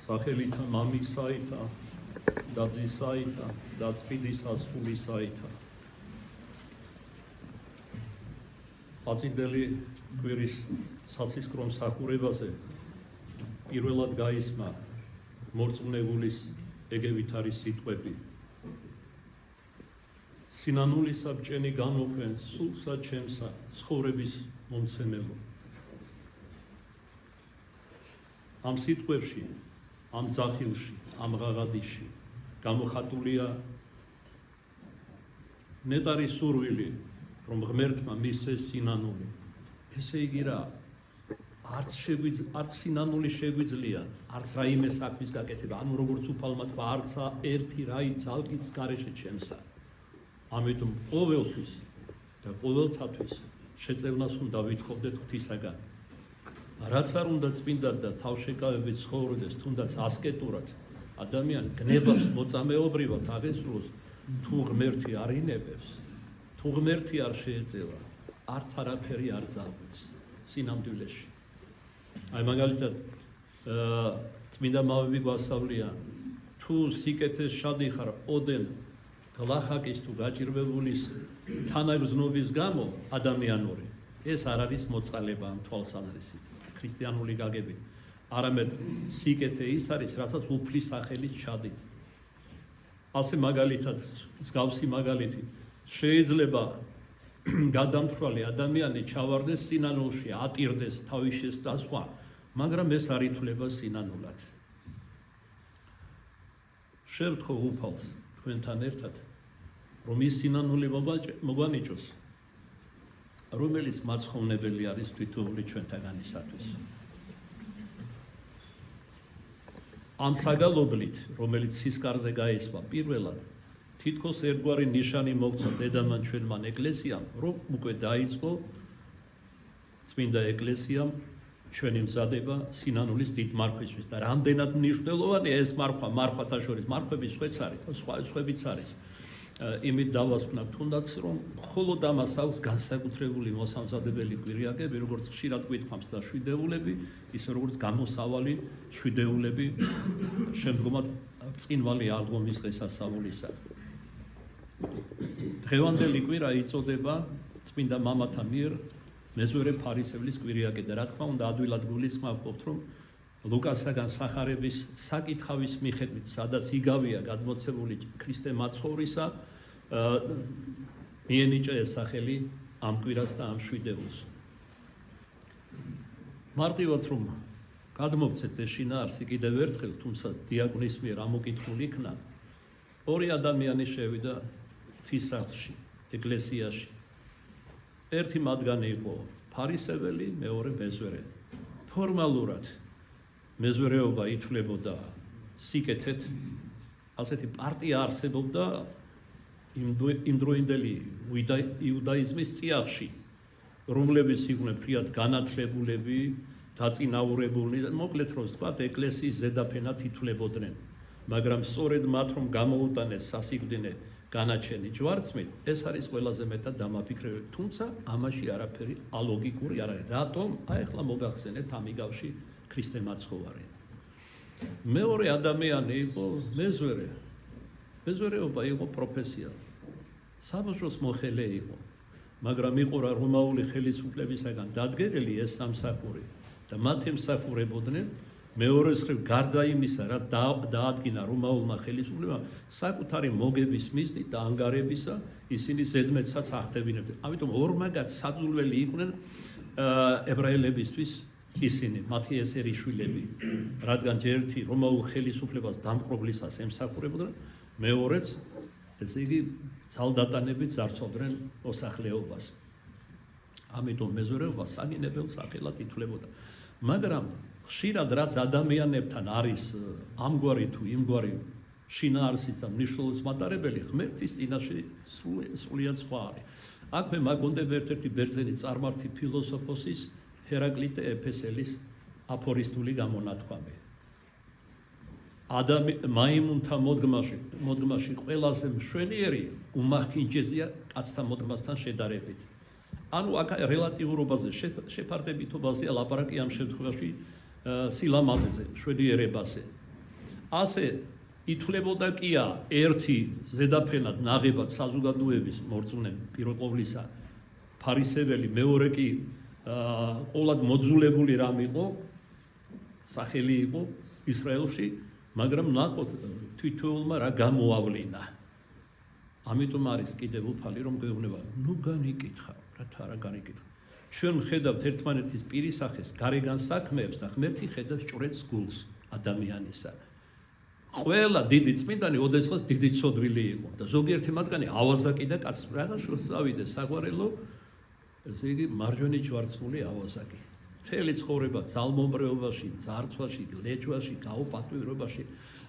სახელითა მამისაითა და ძისაითა და წმინდისა სულისაითა. აწინდელი კვირის საცისკრო მსახურებაზე პირველად გაისმა მორწმუნეულის ეგევით არის სიტყვები. სინანულისა ბჭენი განუყვენ სულსა ჩემსა ცხოვრების მომცემელო. ამ სიტყვებში, ამ ძახილში, ამ ღაღადიში გამოხატულია ნეტარი სურვილი, რომ ღმერთმა მისცეს სინანული. ესე იგი რა, არც სინანული შეგვიძლია, არც რაიმე საქმის გაკეთება, ანუ როგორც უფალმა თქვა, არც ერთი რაი ძალკიც გარეშე ჩემსა. ამიტომ ყოველთვის და ყოველთათვის შეწევნას უნდა ვითხოვდეთ ღვთისაგან. რაც არ უნდა წმინდად და თავშეკავებით ცხოვრდეს, თუნდაც ასკეტურად, ადამიანი გნებავს მოწამეობრივად აღესრულოს, თუ ღმერთი არ ინებებს, თუ ღმერთი არ შეეწევა, არც არაფერი არ ძალგვიც სინამდვილეში. აი მაგალითად წმინდა მამები გვასწავლიან, თუ სიკეთეს შადი ხარ ოდენ გლახაკის თუ გაჭირვებულის თანაგრძნობის გამო ადამიანური, ეს არ არის მოწყალება ამ თვალსაზრისით, ქრისტიანული გაგებით, არამედ სიკეთე ის არის, რასაც უფლის სახელით ჩადით. ასე მაგალითად, მსგავსი მაგალითი, შეიძლება გადამთვლელი ადამიანი ჩავარდეს სინანულში, ატირდეს თავის შესწავლას სხვა, მაგრამ ეს არ ითვლება სინანულად. შევთხოვ უფალს თქვენთან ერთად, რომ ის სინანული მოგვანიჭოს, რომელიც მაცხოვნებელი არის თვითონული ჩვენთაგანისათვის. ამ საგალობლით, რომელიც სისკარზე გაისვა, პირველად თითქოს ერთგვარი ნიშანი მოგცა დედამან ჩვენმან ეკლესიამ, რომ უკვე დაიწყო წმინდა ეკლესიამ ჩვენი მზადება სინანულის დიდ მარხვისთვის და რამდენად მნიშვნელოვანია ეს მარხვათა შორის, მარხვების სხვებიც არის. იმით დავასვნა თუნდაც, რომ მხოლოდ ამას აქვს განსაკუთრებული მოსამზადებელი კვირიაკები, როგორც ხშირად გვითხრამს და შვიდეულები, ისე როგორც გამოსავალი შვიდეულები შემდგომად ბრწყინვალე აღდგომის დღესასწაულისა. დღევანდელი კვირა იწოდება წმინდა მამათა მიერ მეზვერე ფარისევლის კვირიაკე და რა თქმა უნდა ადვილად გულისხმობთ, რომ ლუკასაგან სახარების საკითხავის მიხედვით, სადაც იგავია გადმოცემული ქრისტე მაცხოვრისა, მიენიჭა ეს სახელი ამ კვირას და ამ შვიდეულს. მარტივად რომ გადმოგცეთ ეს შინაარსი კიდევ ერთხელ, თუმცა დიაკონის მიერ ამოკითხული იქნა, ორი ადამიანი შევიდა ღვთისახლში, ეკლესიაში. ერთი მათგანი იყო ფარისეველი, მეორე მეზვერე. ფორმალურად მეზვერეობა ითვლებოდა სიკეთეთ, ასეთი პარტია არსებობდა იმდროინდელი იუდაიზმის წიაღში, რომლებიც იყვნენ ფრიად განათლებულები, დაწინაურებული, მოკლედ რომ ვთქვათ, ეკლესიის ზედაფენად ითვლებოდნენ. მაგრამ სწორედ მათ რომ გამოუტანეს სასიკვდინე განაჩენი ჯვარცმით, ეს არის ყველაზე მეტად დამაფიქრებელი, თუმცა ამაში არაფერი ალოგიკური არ არის. რატომ? აი ახლა მოგახსენეთ ამიგავში ქრისტე მაცხოვარი. მეორე ადამიანი იყო მეზვერე. მეზვერეობა იყო პროფესია. საბავშვოს მოხელე იყო, მაგრამ იყო რა რომაული ხელისუფლებისაგან დადგენილი ეს სამსახური და მათ ემსახურებოდნენ მეორეს მხრივ გარდა იმისა, რაც დაადგინა რომაულმა ხელისუფლებამ, საკუთარი მოგების მიზნით და ანგარებისა ისინი ზედმეტსაც ახდებინებდნენ. ამიტომ ორმაგად საძულველი იყვნენ ებრაელებისთვის ისინი, მათი ეს ერიშვილები, რადგან ერთი რომაულ ხელისუფლებას დამპყრობლისას ემსახურებოდნენ, მეორეც, ესე იგი, ძალდატანებით ძარცვავდნენ მოსახლეობას. ამიტომ მეზვერეობა საგინებელ სახელად ითვლებოდა. მაგრამ ხშირად რაც ადამიანებთან არის ამგვარი თუ იმგვარი შინაარსის და მნიშვნელობის მატარებელი, ღმერთის წინაშე სრულიად სხვა არის. აქვე მაგონდება ერთ-ერთი ბერძენი წარმართი ფილოსოფოსის ჰერაკლიტე ეფესელის აფორისტული გამონათქვამი. მაიმუნთა მოდგმაში ყველაზე მშვენიერი უმახინჯეზია კაცთა მოდგმასთან შედარებით. ანუ აქ რელატიურობაზე, შეფარდებითობაზეა ლაპარაკი ამ შემთხვევაში სილამაზეზე, მშვენიერებაზე. ასე ითვლებოდა კია ერთი ზედაფენად ნაღებად საზოგადოების მორწმუნე პირველ ყოვლისა ფარისეველი, მეორე კი ყოვლად მოძულებული რამ იყო, სახელი იყო ისრაელში, მაგრამ ნახოთ თვითონმა რა გამოავლინა. ამიტომ არის კიდევ უფალი რომ გვეუბნება, ნუ განიკითხა, რათა არა განიკითხა. ჩვენ ხედავთ ერთმანეთის პირისახეს, გარეგან საქმეებს და ღმერთი ხედავს ჭვრეტს გულს ადამიანისა. ყველა დიდი წმინდანი ოდესღაც დიდი ცოდვილი იყო და ზოგიერთი მათგანი ავაზაკი და კაცი რაღაც შორს წავიდეს საგვარელო, ესე იგი მარჯვენა ჯვარცმული ავაზაკი. მთელი ცხოვრება ძალმომრეობაში, ძარცვაში, ლეჭვაში, გაუპატვირებაში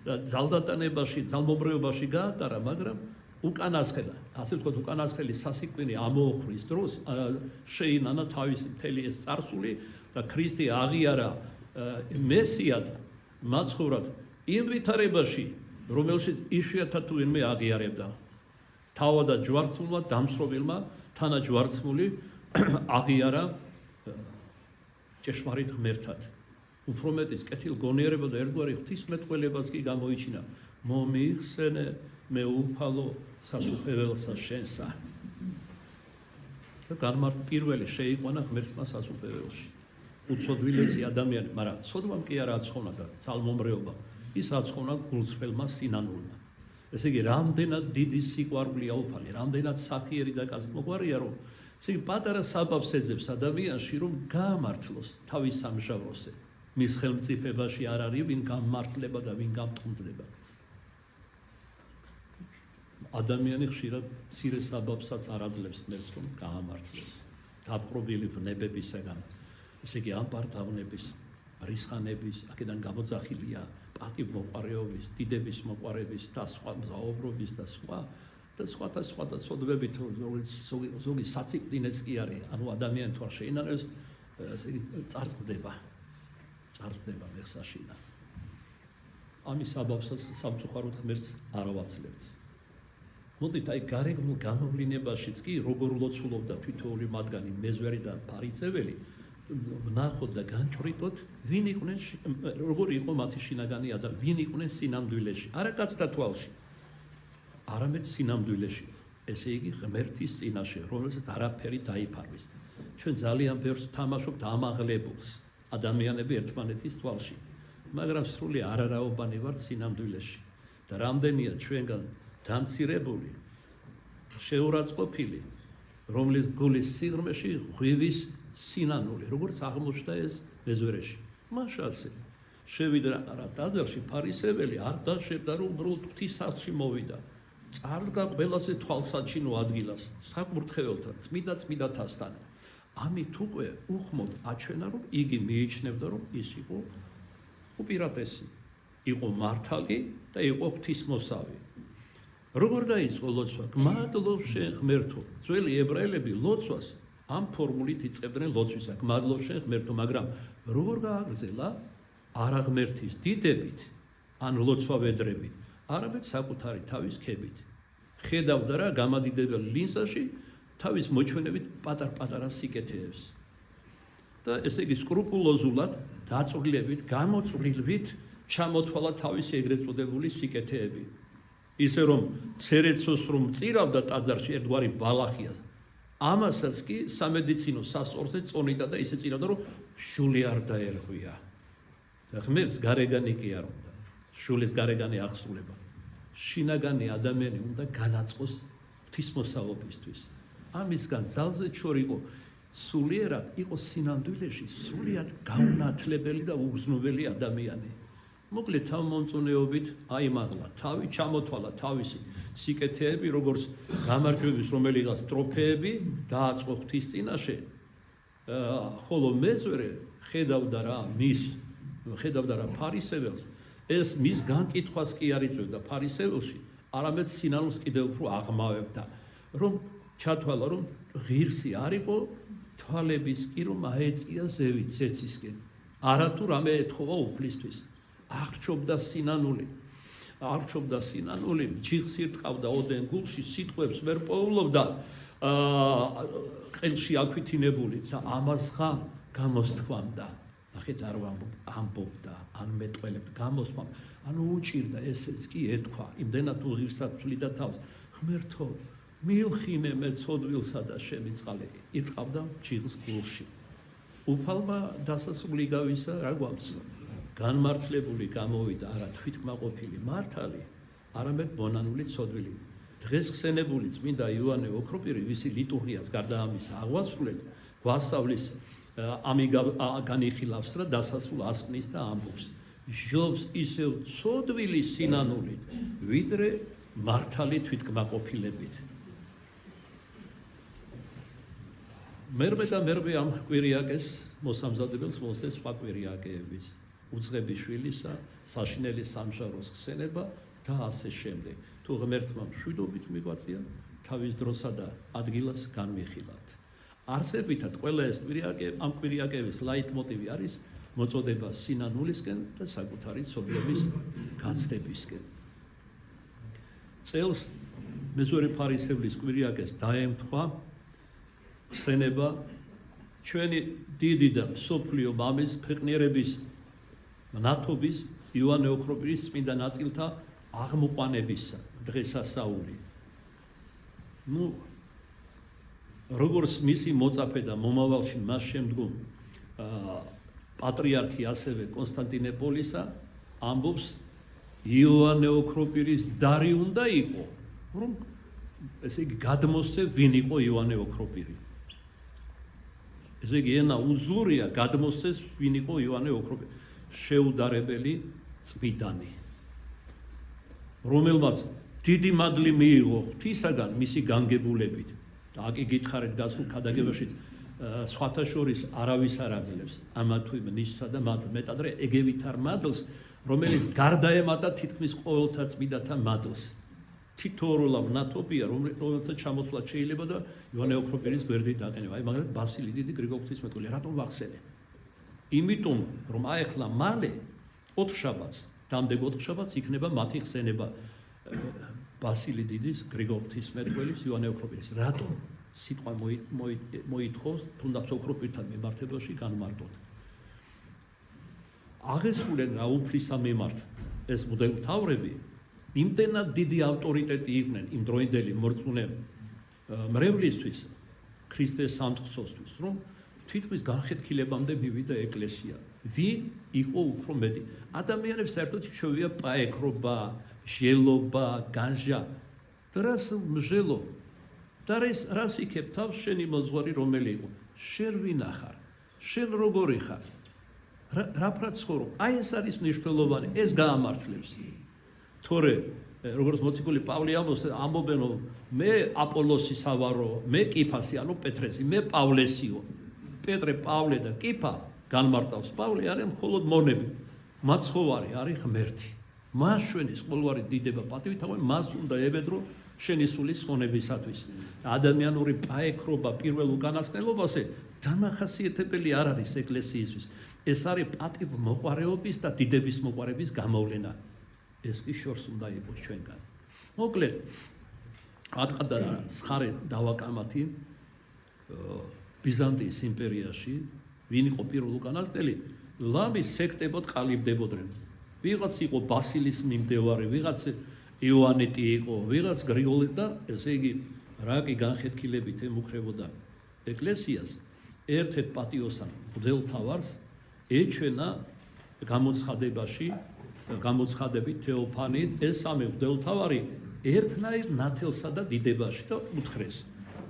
და ძალდატანებაში, ძალმომრეობაში გაატარა, მაგრამ უკანასხელა, ასე ვთქვათ, უკანასხელი სასიკვდილი ამოოხმის დროს შეინანა თავისი მთელი ეს წარსული და ქრისტე აღიარა მესიად მაცხოვრად იმ ვითარებაში, რომელშიც იშვიათად თუ ვინმე აღიარებდა. თავადად ჯვარცმულმა დამსრობილმა თანაჯვარცმული აღიარა ჭეშმარიტ ღმერთად. უფრო მეტის კეთილგონიერება და ერთგვარი ღვთისმეტყველებაც კი გამოიჩინა. მომიხსენე მე უფალო სასუფეველსა შენსა. და პირველი შეიყვანა ღმერთმა სასუფეველში. უცოდვილესი ადამიანი, მაგრამ ცოდვამ კი არა აცხონა და ძალმომრეობა. ის აცხონა გულწრფელმა სინანულმა. ესე იგი, რამდენად დიდი სიყვარულია უფალი, რამდენად სახიერი და კაცმოყვარია, რომ ესე იგი, პატარა საბაბს ეძებს ადამიანში, რომ გაამართლოს თავის სამჟავროზე. მის ხელმწიფებაში არ არის ვინ გამმართლება და ვინ გამტყუნდება. ადამიანი ხშირად მცირე საბაბსაც არ აძლევს ღმერთს, რომ გაამართლოს. დაპყრობილი ვნებებისაგან, ესე იგი, ამ პარტავნების, რისხანების, აქედან გამოძახილია პატივმოყვარეობის, დიდების მოყვარების და სხვა მზაობრობის და სხვა ცოდვებით, ზოგი საწიყვდინეც კი არის, ანუ ადამიანი თუ არ შეინანოს, ესე იგი, წარწყდება მეხსაშინა. ამის საბაბსაც სამწუხაროდ ღმერთს არ ავაცლებთ. მოდით აი გარეგნულ გამოვლინებაშიც კი როგორ ლოცულობდა თითოეული მათგანი მეზვერი და ფარისეველი, ვნახოთ და განჭვრიტოთ, ვინ იყვნენ, როგორ იყო მათი შინაგანი ადამიანი, ვინ იყვნენ სინამდვილეში, არა კაცთა თვალში, არამედ სინამდვილეში. ესე იგი ღმერთის წინაშე, რომელსაც არაფერი დაიფარვის. ჩვენ ძალიან ბევრს თამაშობთ ამაღლებულს, ადამიანები ერთმანეთის თვალში, მაგრამ სრული არარაობანი ვართ სინამდვილეში და რამდენია ჩვენგან დამცირებული, შეურაცხყოფილი, რომლის გულის სიღრმეში ღვივის სინანული, როგორც აღმოჩნდა ეს მეზვერეში. მაშასე შევიდა რა ტაძარში ფარისეველი არ დაშვებდა, რომ უბრალოდ ღვთისახში მოვიდა. წარდგა ყველაზე თვალსაჩინო ადგილას, საკურთხეველთან, წმიდათასთან. ამით უკვე უხმოდ აჩვენა, რომ იგი მიიჩნევდა, რომ ის იყო უპირატესი, იყო მართალი და იყო ღვთისმოსავი. როგორ დაიწყო ლოცვა? გმადლობ შენ ღმერთო. ძველი ებრაელები ლოცვას ამ ფორმულით იწყებდნენ ლოცვისა, გმადლობ შენ ღმერთო, მაგრამ როგორ გააგრძელა? არა ღმერთის დიდებით, ან ლოცვავედრებით, არამედ საკუთარი თავის ქებით. ხედავდა რა გამადიდებელ ლინსაში თავის მოჩვენებით პატარ-პატარა სიკეთეებს. და ესე იგი სკრუპულოზულად, დაწვრილებით, გამოწვრილვით ჩამოთვალა თავისი ეგრეთ წოდებული სიკეთეები. ისე რომ ცერეცოს რომ წირავდა ტაძარში ერთგვარი ბალახია. ამასაც კი სამედიცინო სასწორზე წონიდა და ისე წირავდა, რომ შული არ დაერღვია. და ღმერთს გარეგანი კი არ უნდა. შულის გარეგანი აღსრულება. შინაგანი ადამიანი უნდა განაწყოს ღვთისმოსავობისთვის. ამისგან ძალზე ჩორ იყო სულიერად იყო სინამდვილეში, სრულიად გაუნათლებელი და უგზნობელი ადამიანი. მოკლედ თავმომწონეობით აიმაღლა, თავი ჩამოთვალა თავისი სიკეთეები, როგორც გამარჯვების რომელიღაც ტროფეები დააწყო ღვთის წინაშე. ხოლო მეზვერე ხედავდა რა ფარისეველს, ეს მის განკითხვას კი არ იწვევდა ფარისეველში, არამედ სინანულს კიდევ უფრო აღმავებდა, რომ ჩათვალა, რომ ღირსი არ იყო თვალების კი რომ აეწია ზევით ზეცისკენ, არათუ რამე ეთხოვა უფლისთვის. აღრჩობდა სინანული, ჯიხს ირტყავდა ოდენ გულში, სიტყვებს ვერ პოულობდა ყელში აქვითინებული და ამას ხა გამოსთქვამდა. ახეთ არ ამბობდა, ან მეტყველებდა, გამოსმა, ანუ უჭირდა ესეც კი ეთქვა, იმდენად უღირსად თვლიდა თავს, ღმერთო, მილხინე მე ცოდვილსა და შემიწყალე, ირყავდა ჩიხის გულში. უფალმა დასასრული გავისა, რა გვამცნო, განმართლებული გამოვიდა არა თვითკმაყოფილი მართალი, არამედ მონანული ცოდვილი. დღეს ხსენებული წმინდა იოანე ოქროპირი, ვისი ლიტურგიას გარდა ამისა აღვასრულეთ, გვასწავლის განიხილავს რა დასასრულ ასყნის და ამბობს. ჟობს ისევ ცოდვილი სინანულით, ვიდრე მართალი თვითკმაყოფილებით. მერმე და მერმე ამ კვირიაკეს მოსამზადებელს მოსეს სხვა კვირიაკეების, უწყების შვილისა, საშინელი სამჟაროს ხსენება და ასე შემდეგ. თუ ღმერთმა მშვიდობით მიგვაწია, თავის დროსა და ადგილას განვიხილავთ. არსებითად ყველა ეს ამ კვირიაკების ლაიტმოტივი არის მოწოდება სინანულისკენ და საკუთარი ცოდვების განცდებისკენ. წელს მეზორე ფარისევლის კვირიაკეს დაემთხვა ხსენება ჩვენი დიდი და მსოფლიო მამის ქვეყნიერების ნათობის იოანე ოქროპირის წმინდა ნაწილთა აღმოყვანებისა დღესასწაული. როგორც მისი მოწაფე და მომავალში მას შემდგომ პატრიარქი ასევე კონსტანტინოპოლისა ამბობს იოანე ოქროპირის დარი უნდა იყო, რომ ესე იგი გადმოსცე ვინ იყო იოანე ოქროპირი. ესე იგი ენა უძლურია გადმოსცეს ვინ იყო იოანე ოქროპირი, შეუდარებელი წმიდანი, რომელმაც დიდი მადლი მიიღო ღვთისაგან მისი განგებულებით. და აქ იგითხარით გასულ ქადაგებაშიც სხვათა შორის არავის არ აძლევს ამა თუ იმ ნიშსა და მეტადრე ეგევითარ მადლს, რომელიც გარდაემატა თითქმის ყოველთა წმიდათა მადლს. თითოეულამ ნათობია, რომელთა ჩამოსვლა შეიძლება და იოანე ოქროპირის გვერდით დაყენება. აი მაგალითად ბასილი დიდი გრიგოლ ღვთისმეტყველი, რატომ ვახსენე? იმიტომ რომ აეხლა მალე 4 შაბათს, დამდეგ 4 შაბათს იქნება მათი ხსენება ბასილი დიდის, გრიგოლ ღვთისმეტყველის, იოანე ოქროპირის. რატომ? სიტყვა მოითხოვს თუნდაც ოქროპირთან მიმართებაში განმარტოთ. აღესრულენ რა უფლისა მიმართ ეს მღვდელმთავრები, იმდენად დიდი ავტორიტეტი იყვნენ იმ დროინდელი მორწმუნე მრევლისთვის, ქრისტეს სამწყსოსთვის, რომ თითქმის განხეთქილებამდე მივიდა ეკლესია. ვინ იყო უფრო მეტი? ადამიანებს საერთოდ შეუძლია პაექრობა, ჟელობა, განჟა. და რას მჟელო? და რას იქებ თავს შენი მოძღვარი რომელი იყო? შენ ვინა ხარ? შენ როგორი ხარ? რა პრაცხოვრო? აი ეს არის მნიშვნელოვანი, ეს გაამართლებს. თორე როგორც მოციქული პავლე ამბობენ, რომ მე აპოლოსი სავარო, მე კიფასი, ანუ პეტრესი, მე პავლესიო. პეტრე, პავლე და კიფა განმარტავს. პავლე არის მხოლოდ მონები. მაცხოვარი არის ღმერთი. მას ჩვენის ყოველგვარი დიდება პატივი თავი მას უნდა ებედრო შენი სულის ხონებისათვის. ადამიანური პაექრობა პირველ უკანასკნელობაზე დამახასიათებელი არ არის ეკლესიისთვის. ეს არის პატივმოყვარეობის და დიდების მოყვარების გამოვლენა. ეს კი შორს უნდა იყოს ჩვენგან. მოკლედ, ატყდა ცხარე დავაკამათი ბიზანტიის იმპერიაში, ვინ იყო პირველ უკანასკნელი, ლამის სექტებად ყალიბდებოდნენ. ვიღაც იყო ბასილის მიმდევარი, ვიღაც იოანეტი იყო, ვიღაც გრიგოლი და ესე იგი რა კი განხეთქილებით ემუქრებოდა ეკლესიას. ერთ-ერთ პატიოსან მღვდელმთავარს ეჩვენა გამოცხადებით თეოფანით ეს სამი მღვდელმთავარი ერთნაირ ნათელსა და დიდებაში და უთხრეს.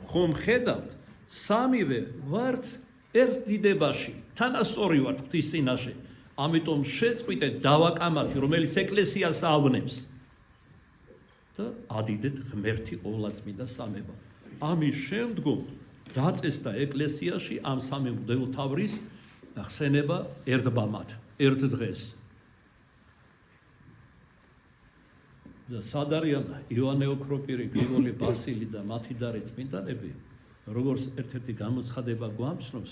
ხომ ხედავთ, სამივე ვართ ერთ დიდებაში, თანასწორი ვართ ღვთის წინაშე. ამიტომ შეწყვიტეთ დავაკამათი, რომელიც ეკლესიას ავნებს. და ადიდეთ ღმერთი ყოვლადწმიდა სამება. ამის შემდგომ დაწესდა ეკლესიაში ამ სამი მღვდელმთავრის ხსენება ერთბამად, ერთ დღეს. და სად არიან იოანე ოქროპირი, გრიგოლი ბასილი და მათი დარი წმინდანები, როგორც ერთ-ერთი გამოცხადება გვამცნობს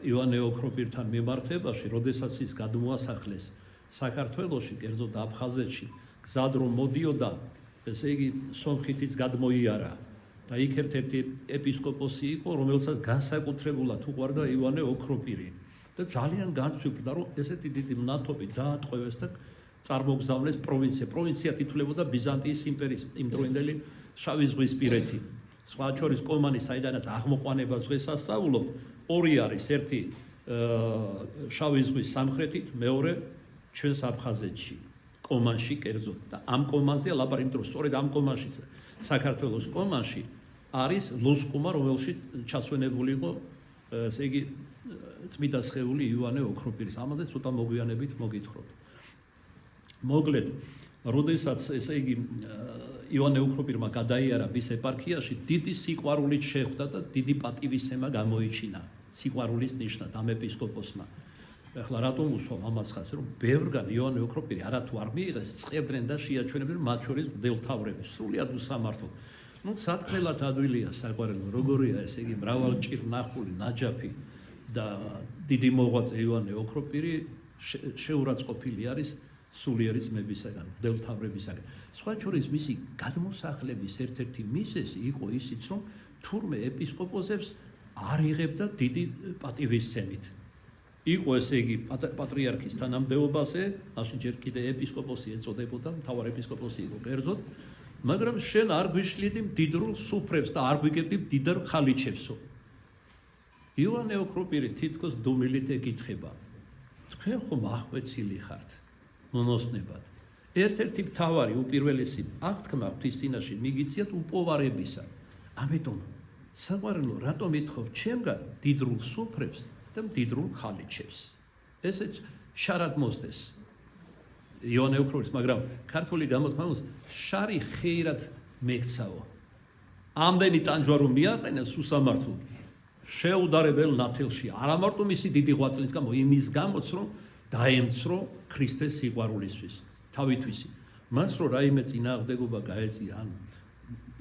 იოანე ოქროპირთან მიმართებაში, როდესაც ის გადმოასახლეს საქართველოში, კერძოდ აფხაზეთში, გზად რომ მოდიოდა, ესე იგი სომხითიც გადმოიარა და იქ ერთ-ერთი ეპისკოპოსი იყო, რომელსაც განსაკუთრებულად უყვარდა იოანე ოქროპირი. და ძალიან განსხვავდა, რომ ესეთი დიდი მნათობი დაატყვევეს და წარმოგზავნეს პროვინცია თითულებოდა ბიზანტიის იმპერიის იმდროინდელი შავი ზღვისპირეთი. სხვა შორის კომანი, საიდანაც აღმოყვანებას დღესასწაულობ, ორი არის, ერთი შავი ზღვის სამხრეთით, მეორე ჩვენს აფხაზეთში, კომანში კერძოდ და ამ კომანზე ლაპარაკი, იმიტომ რომ სწორედ ამ კომანში საქართველოს კომანში არის ლუსკუმა, რომელშიც ჩასვენებული იყო, ესე იგი, წმიდა სხეული იოანე ოქროპირის. ამაზე ცოტა მოგვიანებით მოგითხრობ. მოკლედ, როდესაც ესე იგი იოანე ოქროპირმა გადაიარა ვის ეპარქიაში, დიდი სიყვარულით შეხვდა და დიდი პატივისცემა გამოიჩინა. სიყვარულის ნიშნად ამ ეპისკოპოსმა. ეხლა რატომ უსვამ ამას ხაზს, რომ ბევრგან იოანე ოქროპირი არათუ არ მიიღეს, წევდნენ და შეაჩვენებდნენ მათ შორის მღვდელმთავრები, სრულიად უსამართლო. ნუ სათქმელად ადვილია საყვარელო, როგორია ესე იგი მრავალჭირნახული ნაჯაფი და დიდი მოღვაწე იოანე ოქროპირი შეურაცხყოფილი არის სულიერი ძმებისაგან, მღვდელმთავრებისაგან. სხვა შორის მისი გადმოსახლების ერთ-ერთი მიზეზი იყო ისიც, რომ თურმე ეპისკოპოსებს არ იღებდა დიდი პატივისცემით. იყო ესე იგი პატრიარქის თანამდებობაზე, მაშინ ჯერ კიდე ეპისკოპოსი ეწოდებოდა, მთავარ ეპისკოპოსი იყო კერძოდ, მაგრამ შენ არ გვიშლიდი მდიდრულ სუფრებს და არ გვიგებდი მდიდარ ხალიჩებსო. იოანე ოქროპირი თითქოს დუმილით ეკითხება, თქვენ ხომ ახვეცილი ხართ მონოსნებად. ერთ-ერთი მთავარი უპირველესი აღთქმა ღვთისწინაში მიგიციათ უპოვარებისა. ამიტომ საყვარელო, რატომ ითხოვ ჩემგან მდიდრულ სუფრებს და მდიდრულ ხალიჩებს? ესეც შარად მოსდეს იოანე ოქროპირის, მაგრამ ქართული გამოთქმის შარი ხეირად მეკცაო. ამდენი ტანჯვა რომ მიაყენეს უსამართლო შეუდარებელ ნათელში, არა მარტო მისი დიდი ღვაწლის გამო, იმის გამოც რომ დაემცრო ქრისტეს სიყვარულისთვის, თავითვისი. მას რო რაიმე წინააღმდეგობა გაეწია, ან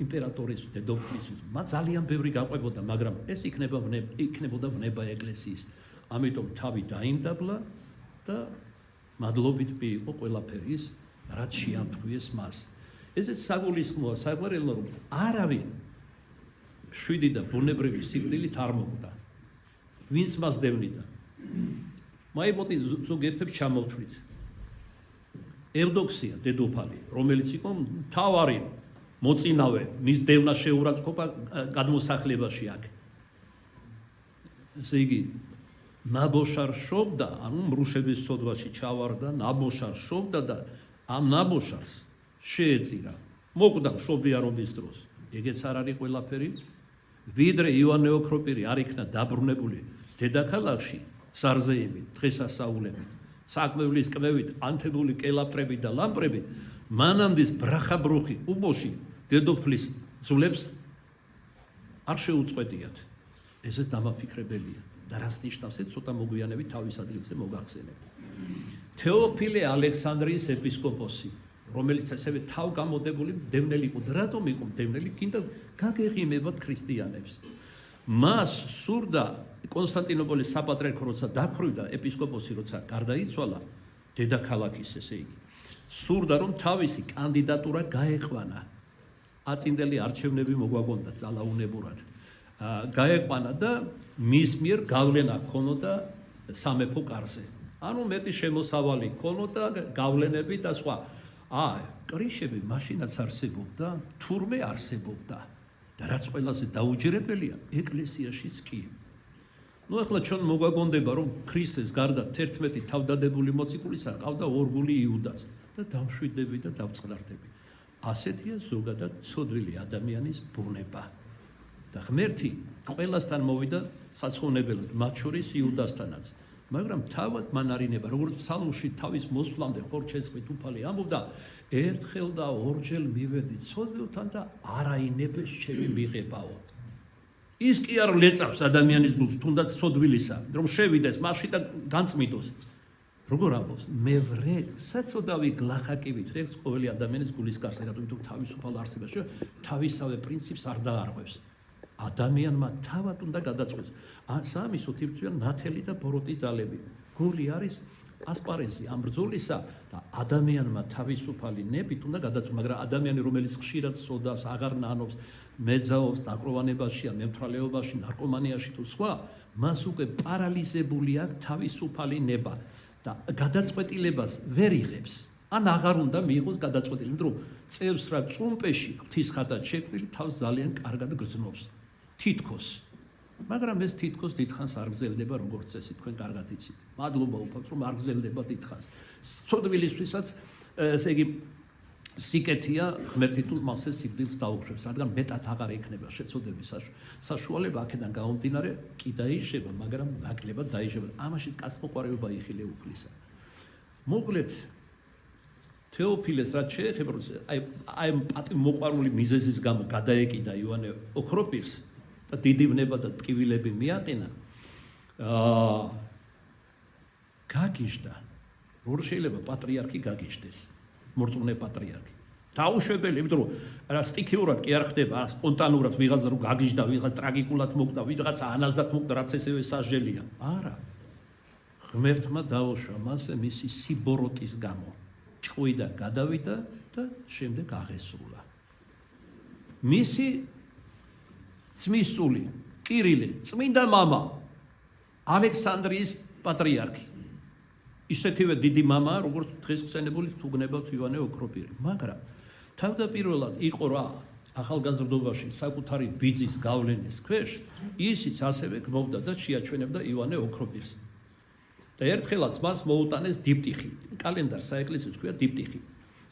იმპერატორის დედოფლისთვის, მას ძალიან ბევრი გაყვებოდა, მაგრამ ეს იქნებოდა ვნება ეკლესიის. ამიტომ თავი დაიმდაბლა და მადლობით მიიღო ყველაფერი ის, რაც შეამთხვიეს მას. ესეც საგულისხმოა საყვარელო, რომ არავინ შვიდი და ბუნებრივი სიკვდილით არ მოკვდა. ვინც მას დევნიდა? მაიმოტი ზოგიერთებს ჩამოვთვლით. ევდოქსია დედოფალი, რომელიც იყო მთავარი მოწინავე, მის დევნა შეურაცხყოფა გადმოსახლებაში აქ. ესე იგი, ნაბოშარ შობდა, ანუ მრუშების სოდვაში ჩავარდა, ნაბოშარ შობდა და ამ ნაბოშარს შეეწირა. მოკვდა მშობიარობის დროს. ეგეც არ არის ყველაფერი. ვიდრე იოანე ოქროპირი არ იქნა დაბრუნებული დედაქალაქში სარზეებით, დღესასწაულებით, საკვებლის კმევით, ანთებული კელაპტრებით და ლამპრებით, მანამდის ბრახაბრუხი უბოში დედოფლის ძვლებს არ შეუწყვეტიათ. ესეც დამაფიქრებელია და რას ნიშნავს, ცოტა მოგვიანებით თავის ადგილზე მოგახსენებ. თეოფილე ალექსანდრიის ეპისკოპოსი, რომელიც ასევე თავგამოდებული მდევნელი იყო. რატომ იყო მდევნელი? კიდევ გაგეღიმებათ ქრისტიანებს. მას სურდა კონსტანტინოპოლის საპატრიარქო როცა დაქვრივდა, ეპისკოპოსი როცა გარდაიცვალა დედაქალაქის, ესე იგი, სურდა რომ თავისი კანდიდატურა გაეყვანა. აწინდელი არჩევნები მოგვაგონდა ძალაუნებურად. გაეყვანა და მის მიერ გავლენა ჰქონოდა სამეფო კარზე. ანუ მეტი შემოსავალი ჰქონოდა, გავლენები და სხვა. კრიშები მაშინაც არსებობდა, თურმე არსებობდა და რაც ყველაზე დაუჯერებელია, ეკლესიაშიც კი. ნუ ახლა ჩვენ მოგვაგონდება, რომ ქრისტეს გარდა 11 თავდადებული მოციქულისა ყავდა ორგული იუდაც და დამშვიდები და დავწყდარდები. ასეთია ზოგადად ცოდვილი ადამიანის ბუნება. და ღმერთი ყველასთან მოვიდა საცხოვნებელად, მათ შორის იუდასთანაც. მაგრამ თავად მან არინება, როგორც ფსალმში თავის მოსვლამდე ხორჩესხმით უფალი ამბობდა, ერთხელ და ორჯერ მივედი ცოდვილთან და არაინებს ჩემი მიღებაო. ის კი არ ლეწავს ადამიანის გულს, თუნდაც ცოდვილისა, რომ შევიდეს მასში და განწმიდოს. როგორ ამბობს? მე ვრე საწოდავი გლახაკივით რეგს ყოველი ადამიანის გულის გარსზე, რატომ თავისუფალ არსებაში თავისავე პრინციპს არ დაარღვევს. ადამიანმა თავად უნდა გადაწყვეტს. სამისო თირწვიან ნათელი და ბოროტი ძალები. გული არის ასპარეზი ამ ბრძოლისა და ადამიანმა თავისუფალი ნებით უნდა გადაწყვეტს, მაგრამ ადამიანი, რომელიც ხშირად სოდავს, აღარ ნანობს, მეძაობს, დაკროვანებაშია, მემთრალეობაში, ნარკომანიაში თუ სხვა, მას უკვე პარალიზებული აქვს თავისუფალი ნება და გადაწყვეტილებას ვერ იღებს. ან აღარ უნდა მიიღოს გადაწყვეტილება, იმიტომ რომ წევს რა წუმპეში ღვთის ხატად შექმნილი თავს ძალიან კარგად გრძნობს. თითქოს. მაგრამ ეს თითქოს დიდხანს არ გრძელდება, როგორც წესი თქვენ კარგად იცით. მადლობა უფალს, რომ არ გრძელდება დიდხანს. ცოდვილისთვისაც ესე იგი სიკეთია ღმერთი თუ მასზე სიკვდილს დაუშვებს, რადგან მეტად აღარ ექნება შეცოდების საშუალება, აქედან გამომდინარე კი დაიშება, მაგრამ ნაკლებად დაიშება. ამაშიც კაცმოყვარეობა იხილე უფლისა. მოკლედ თეოფილეს რაც შეეხება, აი პატიმოყვარული მიზეზის გამო გადაეკიდა იოანე ოქროპირს და დიდი ვნება და ტკივილები მიაყენა. გაგიჟდა. როგორ შეიძლება პატრიარქი გაგიჟდეს? მორწმუნე პატრიარქი. დაუშვებელი, იმიტომ რომ რა სტიქიურად კი არ ხდება, არა სპონტანურად ვიღაცა რომ გაგიჟდა, ვიღაცა ტრაგიკულად მოკვდა, ვიღაცა ანაზდად მოკვდა, რაც ესევე სასჯელია. არა. ღმერთმა დაუშვა მასზე მისი სიბოროტის გამო. ჭყვიდა, გადავიდა და შემდეგ აღესრულა. მისი ძმისწული კირილე, წმინდა მამა, ალექსანდრიის პატრიარქი. ისეთივე დიდი მამაა, როგორც დღეს ხსენებული თუ გნებავთ იოანე ოქროპირი. მაგრამ თავდაპირველად იყო რა ახალგაზრდობაში საკუთარი ბიძის გავლენის ქვეშ, ისიც ასევე გმოვდა და შეაჩვენებდა იოანე ოქროპირს. და ერთხელაც მას მოუტანეს დიპტიხი. კალენდარს საეკლესიოს ქვია დიპტიხი.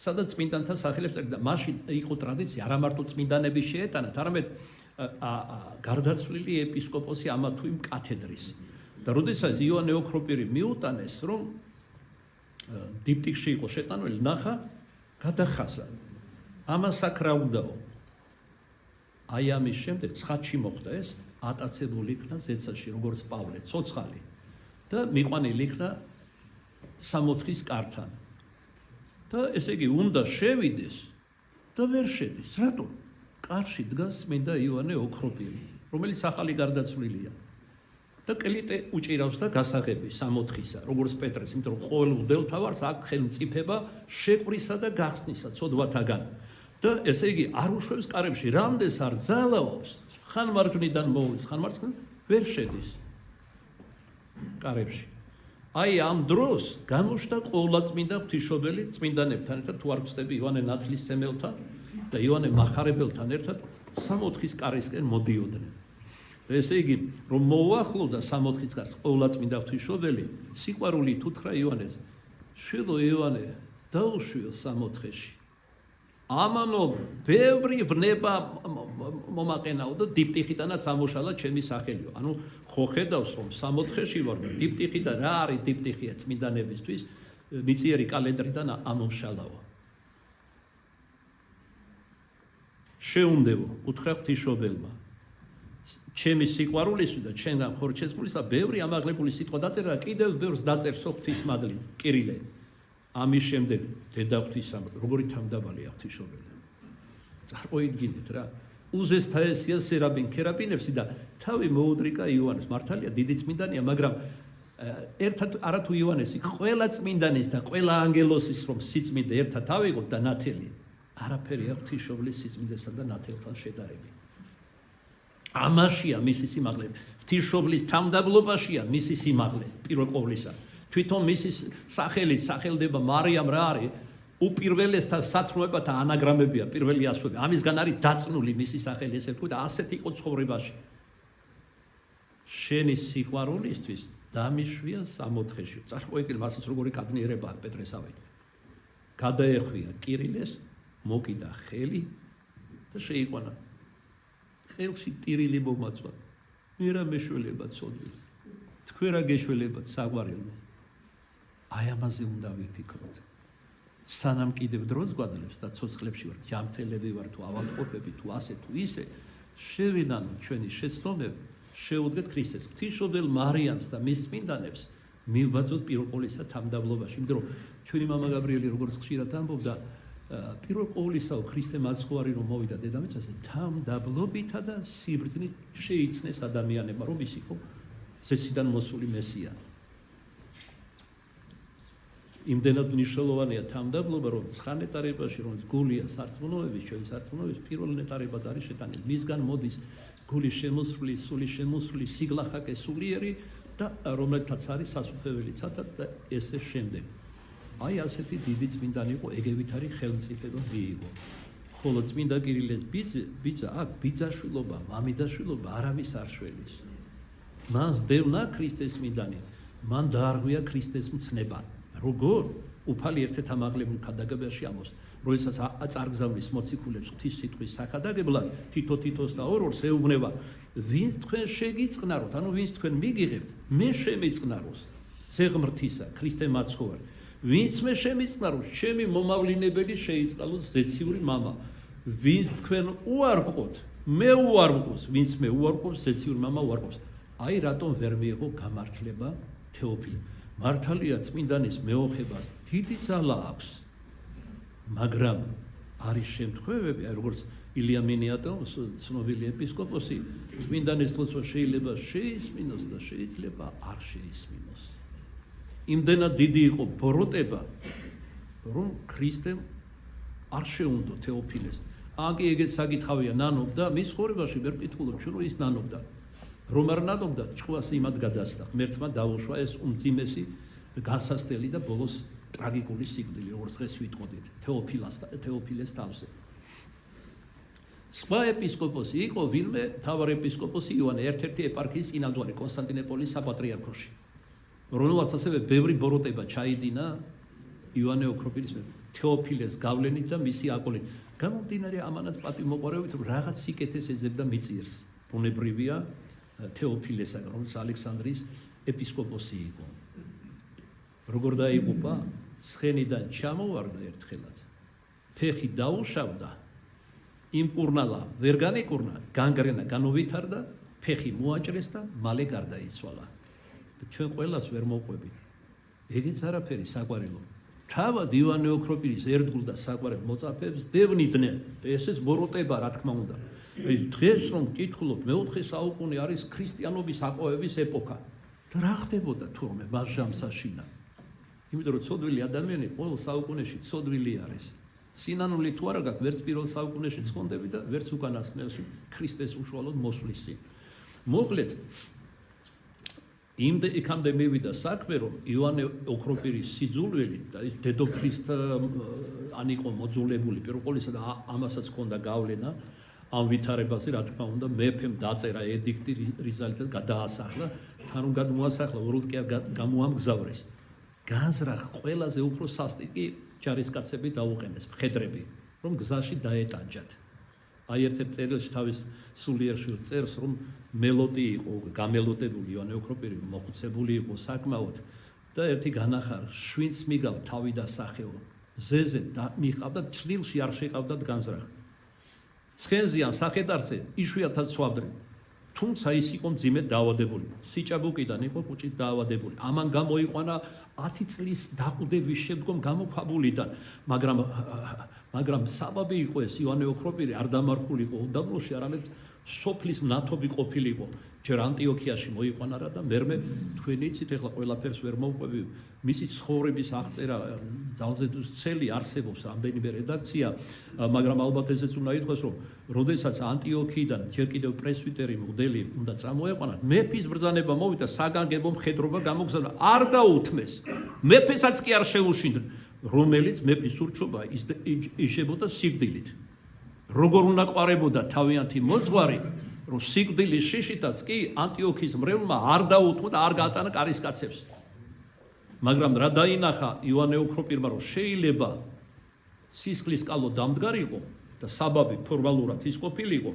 სადაც წმინდანთა სახელებს წერდა. მაშინ იყო ტრადიცია, არა მარტო წმინდანები შეეტანათ, არამედ გარდაცვლილი ეპისკოპოსი ამა თუ იმ კათედრის. და როდესაც იოანე ოქროპირი მიუტანეს, რომ დიპტიხში იყო შეტანილი, ნახა, გადახაზა. ამას აქ რა უნდაო? აი ამის შემდეგ ცხადში მოხდა ეს, ატაცებული იქნა ზეცაში, როგორც პავლე, ცოცხალი. და მიყვანილი იქნა 60-ის კართან. და ესე იგი უნდა შევიდეს და ვერ შედის. რატომ? კარში დგას წმინდა იოანე ოქროპირი, რომელიც ახალი გარდაცვლილია. და კლიტე უჭირავს და გასაღები 60-ისა, როგორც პეტრეს, იმიტომ რომ ყოველ მღვდელთავარს აქვს ხელმწიფება შეყვრისა და გახსნისა ცოდვათაგან. და ესე იგი არ უშვებს კარებში, რამდენს არ ძალაობს, ხან მარჯვნიდან მოვლის, ხან მარცხნიდან ვერ შედის კარებში. აი ამ დროს გამოჩნდა ყოვლადწმინდა ღვთისმშობელი წმინდანებთან ერთად, თუ არ ვწდები იოანე ნათლისმცემელთან და იოანე მახარებელთან ერთად 60-ის კარისკენ მოდიოდნენ. ესე იგი, რომ მოუახლოვდა 60-ის კარს ყოვლადწმინდა ღვთისმშობელი, სიყვარულით უთხრა იოანეს, შვილო იოანე, დაუშვიო 60-ში. ამანო ბევრი ვნება მომაყენაო და დიპტიხიდანაც ამოშალა ჩემი სახელიო. ანუ ხო ხედავს რომ 60-ში ვარ და დიპტიხი და რა არის დიპტიხია წმინდანებისთვის, მიწიერი კალენდრიდან ამომშალაო. შეუნდევო, უთხრა ღვთისმშობელმა. ჩემი სიყვარულისთვის და ჩემგან ხორჩესმულისა ბევრი ამაღლებული სიტყვა დაწერა, კიდევ ბევრს დაწერს ღვთისმადლით, კირილე. ამის შემდეგ დედა ღვთისმადლი, როგორი თავმდაბალია ღვთისმშობელი. წარმოიდგინეთ რა. უზესთა ესია სერაბინ ქერაბინებში და თავი მოუდრიკა იოანეს. მართალია დიდი წმინდანია, მაგრამ ერთად არა თუ იოანესი, ყველა წმინდანის და ყველა ანგელოსის რომ სიწმინდე ერთად ავიღოთ და ნათელი. არაფერია ღვთისმშობლის სიწმინდესა და ნათელთან შედარებით. ამაშია მისი სიმაღლე. ღვთისმშობლის თავმდაბლობაშია მისი სიმაღლე პირველ ყოვლისა. თვითონ მისი სახელით სახელდება მარიამ რა არის? უპირველესთა სათნოებათა ანაგრამებია პირველი ასვები. ამისგან არის დაწნული მისი სახელი, ესე ვთქვი და ასეთ იყო ცხოვრებაში. შენი სიყვარულისთვის დამიშვია 60-ში. წარმოიდგინე მასის როგორი კადნიერებაა პეტრესავით. გადაეხვია კირილეს, მოკიდა ხელი და შეიყვანა. ხელში ტირილი მომაწვა. მე რა მეშველება ცოდვილს. თქვენ რა გეშველებათ საყვარელო. აი ამაზე უნდა ვიფიქროთ. სანამ კიდევ დროს გვაძლევს და ცოცხლებში ვართ, ჯანმრთელები ვართ, თუ ავადმყოფები, თუ ასე თუ ისე, შევინანო ჩვენი შეცდომები, შეუდგეთ ქრისტეს. ღვთისმშობელ მარიამს და მის წმინდანებს მივბაძოთ პირველ ყოვლისა თავმდაბლობაში. იმიტომ რომ ჩვენი მამა გაბრიელი როგორც ხშირად ამბობდა, პირველ ყოვლისაო ქრისტე მაცხოვარი რომ მოვიდა დედამიწაზე, თავმდაბლობითა და სიბრძნით შეიცნეს ადამიანებმა, რომ ის იყო ზესიდან მოსული მესია. იმდენად მნიშვნელოვანია თავმდაბლობა, რომ 9 ნეტარებაში, რომელიც გულია სარწმუნოების, ჩვენი სარწმუნოების პირველ ნეტარებად არის შეტანილი. მისგან მოდის გული შემოსვლი, სული შემოსვლი, სიგლახაკე სულიერი და რომელთაც არის სასუფეველი ცათად და ესე შემდეგ. აი ასეთი დიდი წმინდანი იყო, ეგევით არის ხელმწიფება მიიღო. ხოლო წმინდა კირილეს ბიძა აქ ბიძაშვილობა, მამიდაშვილობა არავის არ შველის. მან სდევნა ქრისტეს წმინდანი, მან დაარღვია ქრისტეს მცნება. როგორ? უფალი ერთ-ერთ ამაღლებულ ქადაგებაში ამოს, როდესაც აწარგზავნის მოციქულებს ღვთის სიტყვის საქადაგებლად თითო-თითოს და ორ-ორს ეუბნება, ვინც თქვენ შეგიწყნაროთ, ანუ ვინც თქვენ მიგიღებთ, მე შემიწყნაროს. ზეღმრთისა, ქრისტე მაცხოვარი. ვინც მე შემიწყნაროს, ჩემი მომავლინებელი შეიწყალოს ზეციური მამა. ვინც თქვენ უარყოთ, მე უარყოს, ვინც მე უარყობს, ზეციური მამა უარყობს. აი რატომ ვერ მიიღო გამართლება თეოფილე. მართალია წმინდანის მეოხებას დიდი ძალა აქვს, მაგრამ არის შემთხვევები, აი როგორც ილია მინიატოვს, ცნობილი ეპისკოპოსი, წმინდანის ლოცვა შეიძლება შეისმინოს და შეიძლება არ შეისმინოს. იმდენად დიდი იყო ბოროტება, რომ ქრისტემ არ შეუნდო თეოფილეს. აგი ეგეც საკითხავია, ნანობდა, მის ცხოვრებაში ვერ ვკითხულობ, რომ ის ნანობდა. რომ არ ნანობდა, ჭკვას იმად გადასცა, ღმერთმა დაუშვა ეს უმძიმესი გასასწრელი და ბოლოს ტრაგიკული სიკვდილი, როგორც დღეს ვიტყოდით, თეოფილეს თავზე. სხვა ეპისკოპოსი იყო ვინმე, მთავარ ეპისკოპოსი იოანე, ერთ-ერთი ეპარქიის წინამძღვარი კონსტანტინოპოლის საპატრიარქოში. რომელსაც ასევე ბევრი ბოროტება ჩაიდინა იოანე ოქროპირის თეოფილეს გავლენით და მისი აკოლით. გამომდინარე ამანაც პატივმოყვარეობით, რომ რაღაც სიკეთეს ეძებდა მიწიერს. ბუნებრივია თეოფილესაგან, რომელიც ალექსანდრიის ეპისკოპოსი იყო. როგორ დაიღუპა, ცხენიდან ჩამოვარდა ერთხელაც, ფეხი დაუშავდა, იმკურნალა, ვერ განიკურნა, განგრენა განუვითარდა, ფეხი მოაჭრეს და მალე გარდაიცვალა. ჩვენ ყველას ვერ მოყვებით. ეგეც არაფერი საყვარელო. თავად ივანე ოქროპირის ერთგულ და საყვარელ მოწაფეებს დევნიდნენ. ესეც ბოროტება, რა თქმა უნდა. დღეს რომ ვკითხულობ, მეოთხე საუკუნე არის ქრისტიანობის აყვავების ეპოქა. და რა ხდებოდა თურმე მას ჟამსაშინა? იმიტომ რომ ცოდვილი ადამიანი ყოველ საუკუნეში ცოდვილი არის. სინანული თუ არა გაქვს, ვერც პირველ საუკუნეში ცხონდები და ვერც უკანასკნელში ქრისტეს უშუალოდ მოსვლის წინ. მოკლედ იქამდე მივიდა საქმე, რომ ივანე ოქროპირის სიძულველი და ის დედოფლისთან იყო მოძულებული პირველ ყოვლისა და ამასაც ჰქონდა გავლენა ამ ვითარებაზე, რა თქმა უნდა, მეფემ დაწერა ედიქტი, რის ძალითაც გადაასახლა, თან რომ გადმოასახლა, უბრალოდ კი გამოამგზავრეს. განზრახ ყველაზე უფრო სასტიკი ჯარისკაცები დაუყენეს, მხედრები, რომ გზაში დაეტანჯათ. აი ერთ-ერთ წერილში თავის სულიერ შვილს წერს, რომ მელოტი იყო, გამელოტებული ივანე ოქროპირი, მოხუცებული იყო საკმაოდ და ერთი განახარ, შვინც მიგავ თავი და სახეო. ზეზე მიყავდა, ცდილში არ შეყავდათ განზრახ. ცხენზე ან სახედარზე იშვიათად სვავდნენ. თუმცა ის იყო მძიმედ დაავადებული. სიჭაბუკიდან იყო კუჭით დაავადებული. ამან გამოიყვანა 10 წლის დაყუდების შემდგომ გამოქვაბულიდან, მაგრამ საბაბი იყო ეს ივანე ოქროპირი არ დამარხულიყო უდაბნოში, არამედ სოფლის მნათობი ყოფილიყო. ჯერ ანტიოქიაში მოიყვანა რა და მერმე თქვენი იცით, ეხლა ყველაფერს ვერ მოვყვები, მისი ცხოვრების აღწერა ძალზე ცელი არსებობს რამდენიმე რედაქცია, მაგრამ ალბათ ესეც უნდა ითქვას, რომ როდესაც ანტიოქიიდან ჯერ კიდევ პრესვიტერი მღვდელი უნდა წამოეყვანათ, მეფის ბრძანება მოვიდა, საგანგებო მხედრობა გამოგზავნა, არ დაუთმეს. მეფესაც კი არ შეუშინდნენ, რომელიც მეფის ურჩობა იშებოდა სიკვდილით. როგორ უნდა ყვარებოდა თავიანთი მოძღვარი, რომ სიკვდილის შიშითაც კი ანტიოქიის მრევლმა არ დაუთმო და არ გაატანა კარისკაცებს. მაგრამ რა დაინახა ივანე ოქროპირმა, რომ შეიძლება სისხლის კალო დამდგარიყო და საბაბი ფორმალურად ის ყოფილიყო,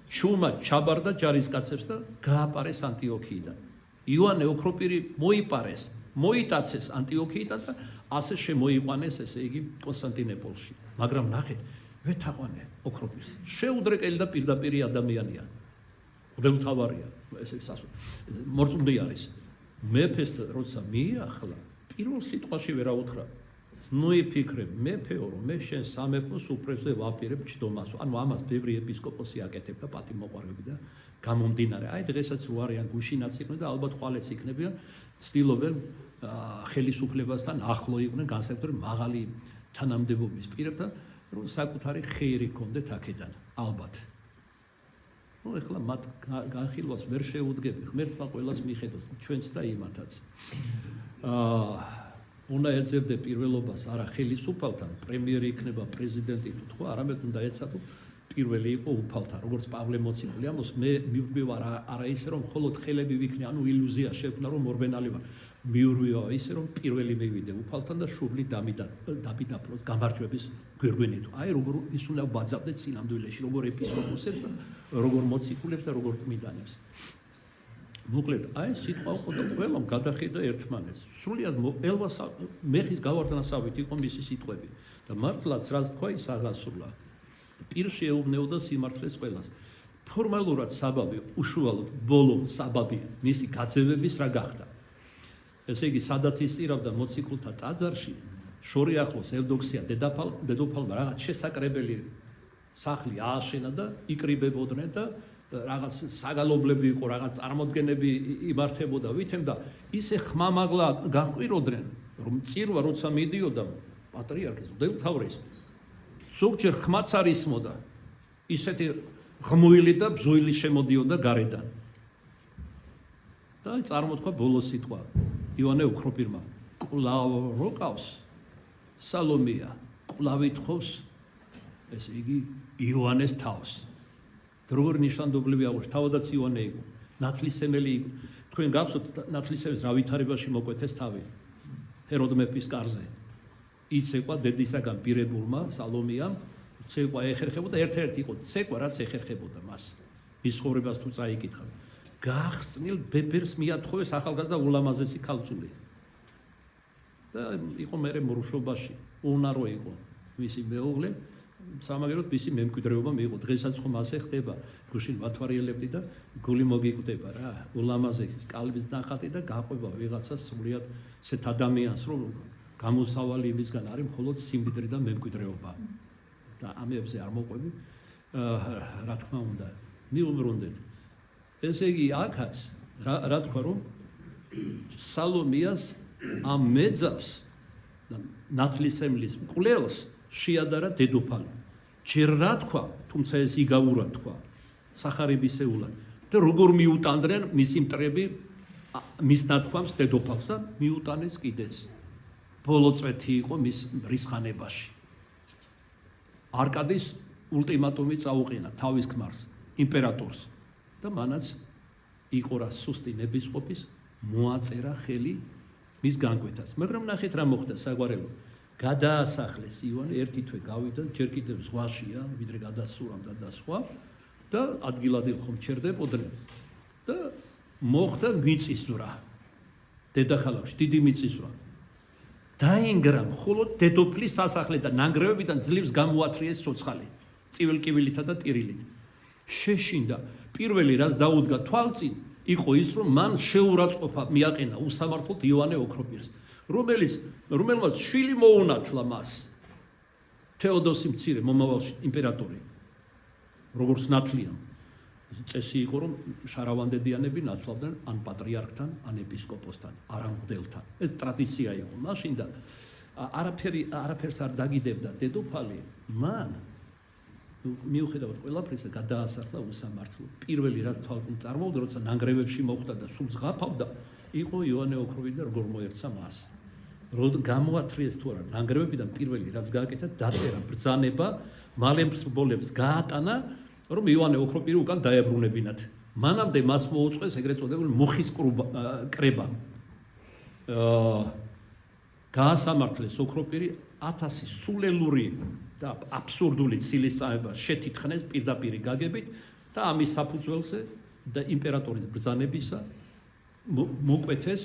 ჩუმად ჩაბარდა ჯარისკაცებს და გააპარეს ანტიოქიიდან. ივანე ოქროპირი მოიპარეს, მოიტაცეს ანტიოქიიდან და ასე შემოიყვანეს, ესე იგი, კონსტანტინოპოლში. მაგრამ ნახეთ, ვეთაყვანე ოქროპირს. შეუდრეკელი და პირდაპირი ადამიანია. მღვდელმთავარია, ესე მორწმუნე არის. მეფეს როცა მიახლა, პირველ სიტყვაში ვერ აუთხრა. ნუ იფიქრე, მეფეო, რომ მე შენ სამეფოს უფრებზე ვაპირებ ჯდომას. ანუ ამას ბევრი ეპისკოპოსი აკეთებდა პატივმოყვარეები და გამომდინარე. აი დღესაც რო არიან გუშინაც იყვნენ და ალბათ ხვალეც იქნებიან, ცდილობენ ხელისუფლებასთან ახლო იყვნენ, განსაკუთრებით მაღალი თანამდებობის პირებთან, რომ საკუთარი ხეირი ჰქონდეთ აქედან, ალბათ. ეხლა მათ განხილვას ვერ შეუდგები, ღმერთმა ყველას მიხედოს, ჩვენც და იმათაც. უნდა ეძებდე პირველობას არა ხელისუფალთან, პრემიერი იქნება პრეზიდენტი თუ თქვა, არამედ უნდა ეცადო პირველი იყო უფალთან, როგორც პავლე მოციქული ამბობს, მე მივბივარ არა ისე რომ მხოლოდ ხელები ვიქნე, ანუ ილუზია შექმნა რომ ორბენალი ვარ. მიურვივა ისე რომ პირველი მივიდე უფალთან და შუბლი დამიდაფლოს გამარჯვების გვირგვინით. აი როგორ ის უნდა ბაძავდეთ სინამდვილეში, როგორ ეპისკოპოსებს და როგორ მოციქულებს და როგორ წმინდანებს. მოკლედ, აი სიტყვა იყო და ყველამ გადახედა ერთმანეთს. სრულიად მეხის გავარდნასავით იყო მისი სიტყვები და მართლაც რაც თქვა ის აღასრულა. პირში ეუბნეოდა სიმართლეს ყველას. ფორმალურად საბაბი, უშუალოდ ბოლო საბაბი მისი გაძევების რა გახდა. ესე იგი, სადაც ისწირავდა მოციქულთა ტაძარში, შორი ახლოს ევდოქსია დედოფალმა რაღაც შესაკრებელი სახლი ააშენა და იკრიბებოდნენ და რაღაც საგალობლები იყო, რაღაც წარმოდგენები იმართებოდა ვითემ და ისე ხმამაღლა გაყვიროდნენ, რომ წირვა როცა მიდიოდა პატრიარქის მღვდელმთავრის, ზოგჯერ ხმაც არ ისმოდა, ისეთი ღმუილი და ბზუილი შემოდიოდა გარედან. და წარმოთქვა ბოლო სიტყვა ივანე ოქროპირმა, კვლავ როყავს სალომეა, კვლავ ითხოვს, ესე იგი იოანეს თავს. როგორ ნიშანდობლივი აღვნიშნეთ, თავადაც ივანე იყო, ნათლისმელი იყო. თქვენ გახსოვთ ნათლისმელის რა ვითარებაში მოკვეთეს თავი? ჰეროდ მეფის კარზე. იცეკვა დედისაგან პირებულმა სალომეამ, ცეკვა ეხერხებოდა, ერთ-ერთი იყო ცეკვა, რაც ეხერხებოდა მას. მის ცხოვრებას თუ წაიკითხავ. გახსნილ ბებერს მიათხოვეს ახალგაზრდა ულამაზესი ქალწული. და იყო მერე მრუშობაში, უნარო იყო მისი მეუღლე, სამაგეროდ მისი მემკვიდრეობა მიიღო. დღესაც ხომ ასე ხდება, გუშინ მათვარიელებდი და გული მოგიკვდება რა, ულამაზესი კალბის ნახატი და გაყვება ვიღაცა სრულიად ესეთ ადამიანს, რომ გამოსავალი იმისგან არის მხოლოდ სიმდიდრე და მემკვიდრეობა. და ამებზე არ მოყვები, რა თქმა უნდა, მიუბრუნდეთ. ესე იგი, აქაც რა თქვა რომ სალომეას ამ მეძავს და ნათლისმლის მკვლელს შეადარა დედოფალი. ჯერ რა თქვა, თუმცა ეს იგავურად თქვა, სახარებისეულად და როგორ მიუტანდნენ მისი მტრები მის ნათქვამს დედოფალს და მიუტანეს კიდეც. ბოლო წვეთი იყო მის რისხანებაში. არკადის ულტიმატუმი წაუყენა თავის ქმარს, იმპერატორს და მანაც იყო რა სუსტი ნებისყოფის მოაწერა ხელი მის განკვეთას. მაგრამ ნახეთ რა მოხდა საგვარელო. გადაასახლეს ივანე, ერთი თვე გავიდა, ჯერ კიდევ ზღვაშია, ვიდრე გადასურამდა და სხვა და ადგილად ხომ ჩერდებოდნენ და მოხდა მიწისძვრა. დედაქალაქში დიდი მიწისძვრა. დაინგრა მხოლოდ დედოფლის სასახლე და ნანგრევებიდან ძლივს გამოათრიეს ცოცხალი, წივილკივილითა და ტირილით. შეშინდა. პირველი რაც დაუდგა თვალწინ იყო ის, რომ მან შეურაცხყოფა მიაყენა უსამართლოდ ივანე ოქროპირს, რომელმაც შვილი მოუნათლა მას. თეოდოსი მცირე მომავალში იმპერატორი, როგორც ნათლია. წესი იყო, რომ შარავანდედიანები ნათლავდნენ ან პატრიარქთან, ან ეპისკოპოსთან, არა მღვდელთან. ეს ტრადიცია იყო. მაშინ და არაფერს არ დაგიდებდა დედოფალი, მან მიუხედავად ყველაფრისა გადაასახლა უსამართლოდ. პირველი რაც თვალწინ წარმოვიდა, როცა ნანგრევებში მოხვდა და სულ ზღაფავდა, იყო ივანე ოქროპირი და როგორ მოერცა მას. გამოათრიეს თუ არა ნანგრევებიდან პირველი რაც გააკეთა, დაწერა ბრძანება, მალე მსრბოლებს გაატანა, რომ ივანე ოქროპირი უკან დაებრუნებინათ. მანამდე მას მოუწყვეს ეგრეთ წოდებული მოხის კრება. გაასამართლეს ოქროპირი 1000 სულელური და აბსურდული ცილისწამება შეთითხნეს პირდაპირი გაგებით და ამის საფუძველზე და იმპერატორის ბრძანებისა მოკვეთეს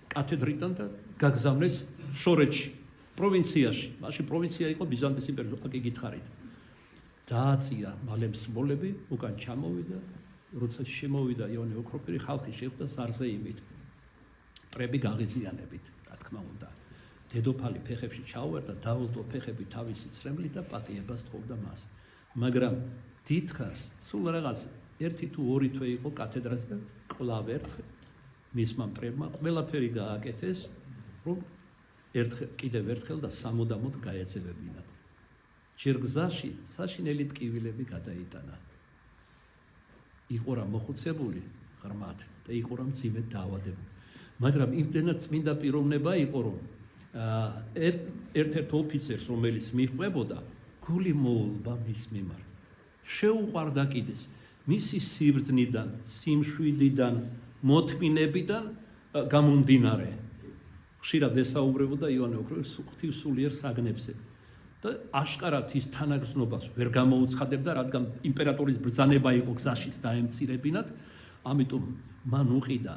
კათედრიდან და გაგზავნეს შორეთში, პროვინციაში. მაშინ პროვინცია იყო ბიზანტიის იმპერიის, აქ იგითხარით. დააწია მალე მსრბოლები, უკან ჩამოვიდა, როცა შემოვიდა ივანე ოქროპირი, ხალხი შეხვდა სარზეიმით, მტრები გაღიზიანებით, რა თქმა უნდა. დედოფალი ფეხებში ჩაუვერდა, დაულტო ფეხები თავისი ცრემლით და პატიებას თხოვდა მას. მაგრამ დიდხანს, სულ რაღაც 1 თუ 2 თვე იყო კათედრაზე და კვლავ ერთხელ მისმა მტრებმა ყველაფერი გააკეთეს, რომ კიდევ ერთხელ და სამუდამოდ გაეძევებინათ. ჯერ გზაში საშინელი ტკივილები გადაიტანა. იყო რა მოხუცებული ღრმად და იყო რა მძიმედ დაავადებული. მაგრამ იმდენად წმინდა პიროვნება იყო, რომ ერთ-ერთ ოფიცერს, რომელიც მიჰყვებოდა, გული მოულბა მის მიმართ. შეუყვარდა კიდეს მისი სიბრძნიდან, სიმშვიდიდან, მოთმინებიდან გამომდინარე. ხშირად ესაუბრებოდა ივანე ოქროპირი ღვთისმსულიერ საგნებზე და აშკარად ის თანაგრძნობას ვერ გამოუცხადებდა, რადგან იმპერატორის ბრძანება იყო გზაშიც დაემცირებინათ, ამიტომ მან უყიდა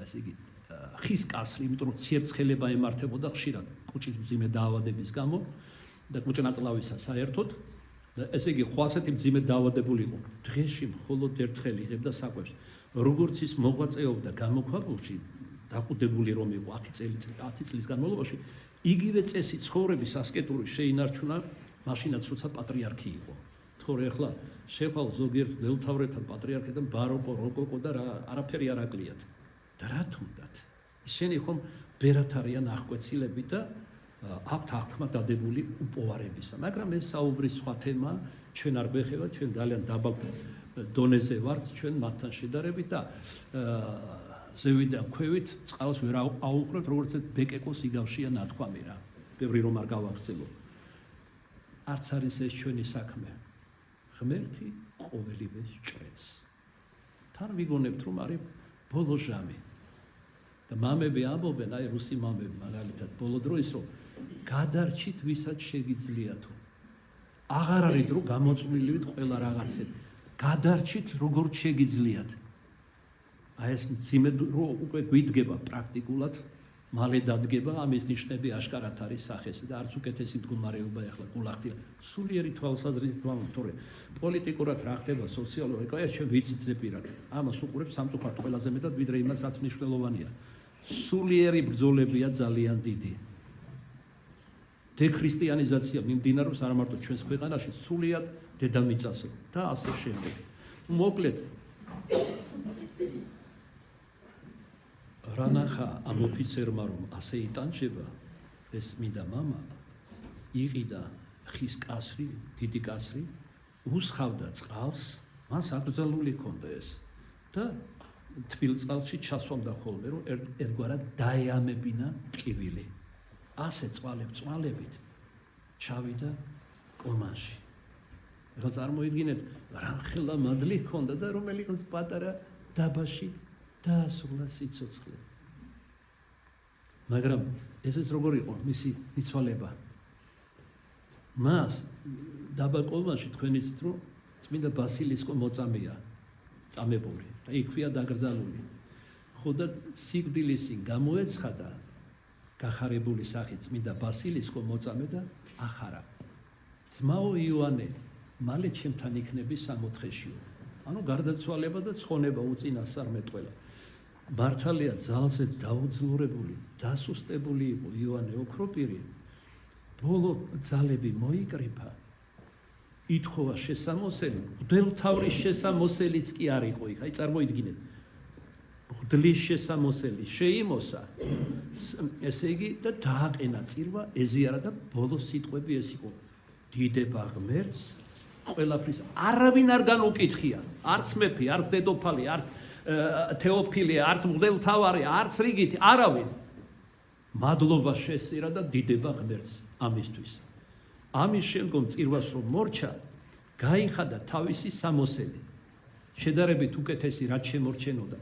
ესე იგი ხის კასრი, იმიტომ რომ ციებცხელება ემართებოდა ხშირად კუჭის მძიმე დაავადების გამო და კუჭნაწლავისა საერთოდ და ესე იგი ხო ასეთი მძიმე დაავადებული იყო. დღეში მხოლოდ ერთხელ იღებდა საკვებს. როგორც ის მოღვაწეობდა გამოქვაბულში, დაყუდებული რომ იყო 10 წლის განმავლობაში, იგივე წესი ცხოვრების ასკეტური შეინარჩუნა, მაშინაც როცა პატრიარქი იყო. თორე ახლა შეხვალ ზოგიერთ ველთავრებთან პატრიარქებთან ბაროკო, როკოკო და არაფერი არ აკლიათ. და რა თუნდათ? ისინი ხომ ბერათ არიან აღკვეცილები და აქვთ აღთქმა დადებული უპოვარებისა. მაგრამ ეს საუბრის სხვა თემა, ჩვენ არ გვეხება, ჩვენ ძალიან დაბალ დონეზე ვართ, ჩვენ მათთან შედარებით და ზევიდან ქვევით წყალს ვერ აუხრებთ, როგორც ბეკეკოს იგავშია ნათქვამი რა. ბევრი რომ არ გავახსენო. არც არის ეს ჩვენი საქმე. ღმერთი ყოველივე ჭრեց. თან ვიგონებთ რომ არის ბოლო ჟამი. და მამები ამბობენ, აი რუსი მამები მაგალითად ბოლო დროის რომ გადარჩით ვისაც შეგიძლია თუ. აღარ არის დრო გამოწვლილივით ყველა რაღაცები. გადარჩით როგორც შეგიძლიათ. აი ეს მძიმე დრო უკვე გვიდგება პრაქტიკულად, მალე დადგება, ამის ნიშნები აშკარად არის სახესე და არც უკეთესი მდგომარეობა ახლა გულახდია. სულიერი თვალსაზრისით ვამბობ, თორე პოლიტიკურად რა ხდება, სოციალურად, აი ჩვენ ვიცით ზეპირად. ამას უყურებს სამწუხაროდ ყველაზე მეტად ვიდრე იმას, რაც მნიშვნელოვანია. სულიერი ბრძოლებია ძალიან დიდი. დექრისტიანიზაცია მიმდინარეობს არა მარტო ჩვენს ქვეყანაში, სულიად დედამიწაზე და ასე შემდეგ. მოკლედ რა ნახა ამ ოფიცერმა რომ ასე იტანჯება, ეს მინდა მამა იყიდა ხის კასრი, დიდი კასრი, უსხავდა წყალს, მას აკრძალული ჰქონდა ეს და თბილ წყალში ჩასვამდა ხოლმე, რომ ერთგვარად დაეამებინა ტკივილი. ასე წვალებით ჩავიდა კომაში. ეხლა წარმოიდგინეთ, რამხელა მადლი ჰქონდა და რომელიღაც პატარა დაბაში დაასრულა სიცოცხლე. მაგრამ ესეც როგორ იყო მისი მიცვალება? მას დაბა კომაში თქვენ იცით რომ წმინდა ბასილისკო მოწამეა წამებული და იქვეა დაკრძალული. ხო და სიკვდილისინ გამოეცხადა გახარებული სახით წმინდა ბასილისკო მოწამე და ახარა. ძმაო იოანე, მალე ჩემთან იქნები სამოთხეშიო. ანუ გარდაცვალება და ცხონება უწინასწარმეტყველა. მართალია ძალზე დაუძლურებული, დასუსტებული იყო იოანე ოქროპირი. ბოლო ძალები მოიკრიფა. ითხოვა შესამოსელი, მღვდელმთავრის შესამოსელიც კი არ იყო იქ. აი წარმოიდგინეთ. მღვდლის შესამოსელი შეიმოსა. ესე იგი და დააყენა წირვა, ეზიარა და ბოლო სიტყვები ეს იყო. დიდება ღმერთს, ყველაფრის არავინ არ განუკითხია. არც მეფე, არც დედოფალი, არც თეოფილე, არც მღვდელმთავარი, არც რიგითი, არავინ. მადლობა შესწირა და დიდება ღმერთს ამისთვის. ამის შემდგომ წირვას რომ მორჩა, გაიხადა თავისი სამოსელი. შედარებით უკეთესი რაც შემორჩენოდა.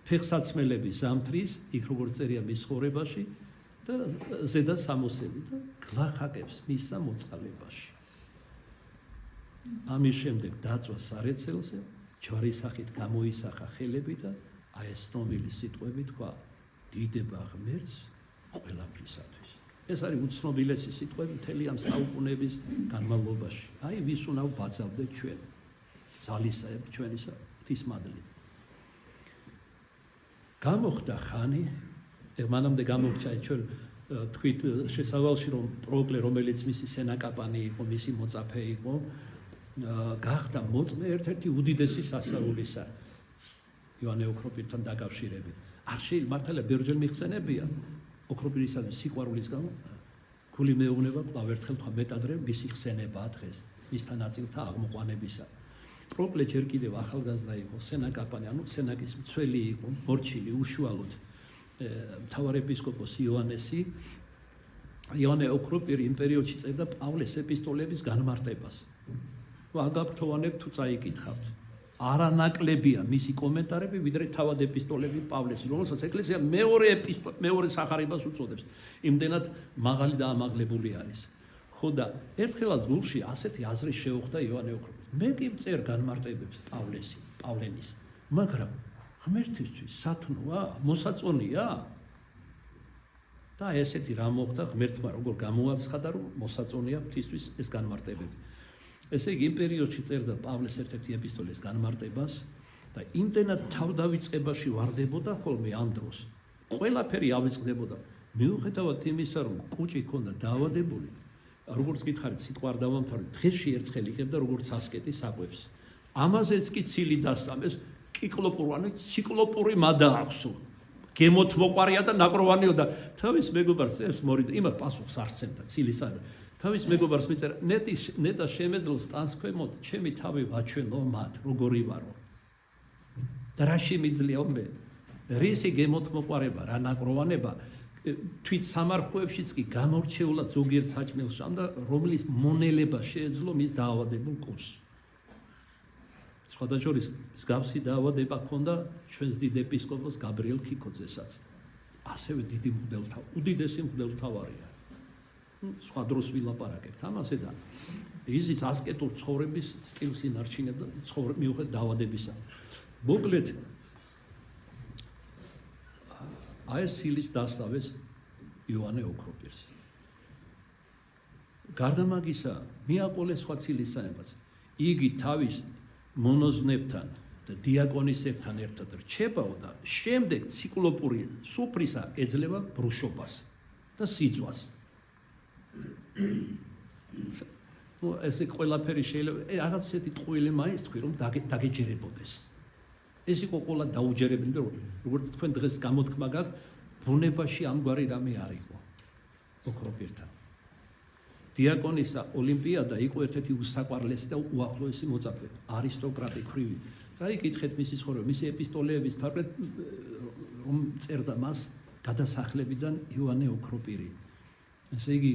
ფეხსაცმელები ზამთრის, იქ როგორც წერია მის ცხოვრებაში და ზედა სამოსელი და გლახაკებს მისსა მოწყალებაში. ამის შემდეგ დაწვა სარეცელზე, ჯვარის სახით გამოისახა ხელები და აი ეს ცნობილი სიტყვები თქვა, დიდება ღმერთს ყველაფრისათვის. ეს არის უცნობილესი სიტყვები მთელი ამ საუკუნეების განმავლობაში. აი ვის უნდა ვბაძავდეთ ჩვენ, ძალისაებ ჩვენისა ღვთისმადლით. გამოხდა ხანი, მანამდე გამორჩა ჩვენ თქვით შესავალში რომ პროკლე, რომელიც მისი სენაკაპანი იყო, მისი მოწაფე იყო, გახდა მოწმე ერთ-ერთი უდიდესი სასაულისა იოანე ოქროპირთან დაკავშირებით. არ შეიძლება მართალია ბევრჯერ მიხსენებია ოქროპირისადმი სიყვარულის გამო გული მეუბნება კვლავ ერთხელ თქვა მეტადრე მისი ხსენებაა დღეს მისთან ნაწილთა აღმოყვანებისა. პროკლე ჯერ კიდევ ახალგაზრდა იყო, სენაკაპანი, ანუ სენაკის მცველი იყო, მორჩილი უშუალოდ მთავარ ეპისკოპოსი იოანე ოქროპირი იმ პერიოდში წერდა პავლეს ეპისტოლების განმარტებას. აგაფრთოვანებ თუ წაიკითხავთ. არანაკლებია მისი კომენტარები, ვიდრე თავად ეპისტოლები პავლეს, რომელსაც ეკლესია მეორე სახარებას უწოდებს. იმდენად მაღალი და ამაღლებული არის. ხო და ერთხელაც გულში ასეთი აზრი შეუხდა იოანე ოქროპირის. მე კი წერ განმარტებებს პავლენის, მაგრამ ღმერთისთვის სათნოა, მოსაწონია? და ესეთი რა მოხდა ღმერთმა როგორ გამოაცხადა, რომ მოსაწონია ღვთისთვის ეს განმარტებები. ესე იგი იმ პერიოდში წერდა პავლეს ერთ-ერთი ეპისტოლის განმარტებას და იმდენად თავდავიწყებაში ვარდებოდა ხოლმე ამ დროს. ყველაფერი ავიწყდებოდა. მიუხედავად იმისა, რომ კუჭი ჰქონდა დაავადებული, როგორც გითხარით, სიტყვა არ დავამთავრე, დღეში ერთხელ იღებდა როგორც ასკეტი საკვებს. ამაზეც კი ცილი დასწამეს, ციკლოპური მადა აქვსო. გემოთ მოყარია და ნაკროვანიო და თავის მეგობარს წერს მორიდა, იმას პასუხს არსებდა ცილის არა. თავის მეგობარს მიწერა, ნეტა შემეძლოს ტანსქვემოთ, ჩემი თავი ვაჩვენო მათ, როგორი ვარო. და რა შემიძლია მე? რისი გემოთ მოყარება, რა ნაკროვანება, თვით სამარხვევშიც კი გამორჩეულად ზოგიერთ საჭმელს და რომლის მონელება შეეძლო მის დაავადებულ კურს. სხვადასხვა მსგავსი დაავადება ჰქონდა ჩვენს დიდ ეპისკოპოს გაბრიელ ქიქოძესაც. ასევე დიდი უდიდესი მღვდელმთავარია. სხვა დროს ვილაპარაკებთ ამაზე და ისიც ასკეტურ ცხოვრების სტილს ინარჩუნებდა მიუხედავად დაავადებისა. მოკლედ აი ეს სილის დასწავეს იოანე ოქროპირს. გარდა მაგისა, მიაყოლეს სხვა ცილისაებას. იგი თავის მონოზვნებთან და დიაკონისებთან ერთად რჩებაო და შემდეგ ციკლოპური სუფრისა ეძლევა ბრუშობას და სიძვას. ესე ყველაფერი შეიძლება რაღაც ესეთი ტყუილი მაინც თქვი რომ დაგეჯერებოდეს. ეს იყო ყველა დაუჯერებელი და როგორც თქვენ დღეს გამოთქმა გაქვთ, ბუნებაში ამგვარი რამე არ იყო ოქროპირთან. დიაკონისა ოლიმპიადა იყო ერთ-ერთი უსაყვარლესი და უახლოესი მოწაფე, არისტოკრატი ქვრივი. წაიკითხეთ მისი ცხოვრება, მისი ეპისტოლეების თარგმნით რომ წერდა მას გადასახლებიდან იოანე ოქროპირი. ესე იგი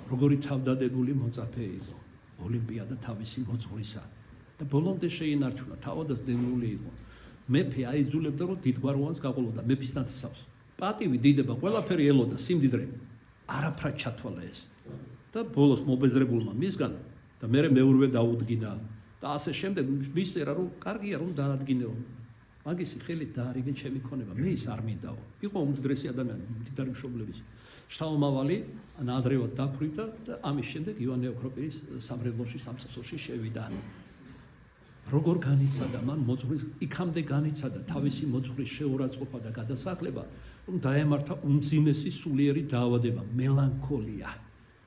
როგორი თავდადებული მოწაფე იყო ოლიმპიადა თავისი მოძღვრისა და ბოლომდე შეინარჩუნა, თავადაც დევნული იყო. მეფე აიძულებდა რომ დიდგვაროვანს გაყოლოდა მეფის ნათესავს. პატივი, დიდება, ყველაფერი ელოდა, სიმდიდრე არაფრად ჩათვალა ეს. და ბოლოს მობეზრებულმა მისგან და მე მეურვე დაუდგინა და ასე შემდეგ მისწერა რომ კარგია რომ დაადგინეო. მაგისი ხელი დაარიგე ჩემი ქონება, მე ის არ მინდაო. იყო უმდიდრესი ადამიანი, მდიდარი მშობლების. შთამომავალი ნადრევად დაფრინდა და ამის შემდეგ იოანე ოქროპირის სამრევლოში სამსახურში შევიდა. როგორ განიცადა მან მოძღვრის, იქამდე განიცადა თავისი მოძღვრის შეურაცხყოფა და გადასახლება, რომ დაემართა უმძიმესი სულიერი დაავადება, მელანქოლია,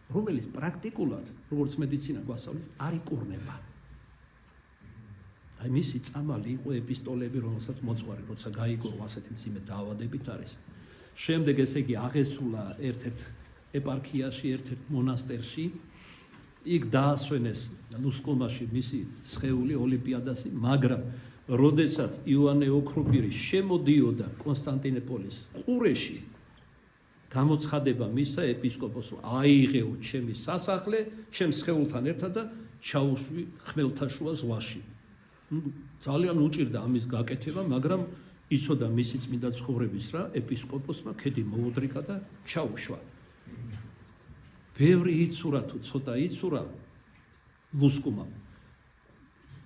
რომელიც პრაქტიკულად, როგორც მედიცინა გვასწავლის, არ იკურნება. აი მისი წამალი იყო ეპისტოლები, რომელსაც მოძღვარი, როცა გაიგო ასეთი მძიმე დაავადებით არის. შემდეგ ესე იგი აღესულა ერთ-ერთ ეპარქიაში, ერთ-ერთ მონასტერში, იქ დაასვენეს ლუსკომაში მისი სხეული ოლიმპიადასი, მაგრამ როდესაც იოანე ოქროპირი შემოდიოდა კონსტანტინოპოლის ყურეში, გამოცხადება მისცა ეპისკოპოსო, აიღეო ჩემი სასახლე, ჩემ სხეულთან ერთად და ჩაუშვი ხმელთაშუა ზღვაში. ძალიან უჭირდა ამის გაკეთება, მაგრამ იცოდა მისი წმინდა ცხოვრების რა, ეპისკოპოსმა ქედი მოუდრიკა და ჩაუშვა. ბევრი იცურა თუ ცოტა იცურა ლუსკუმამ.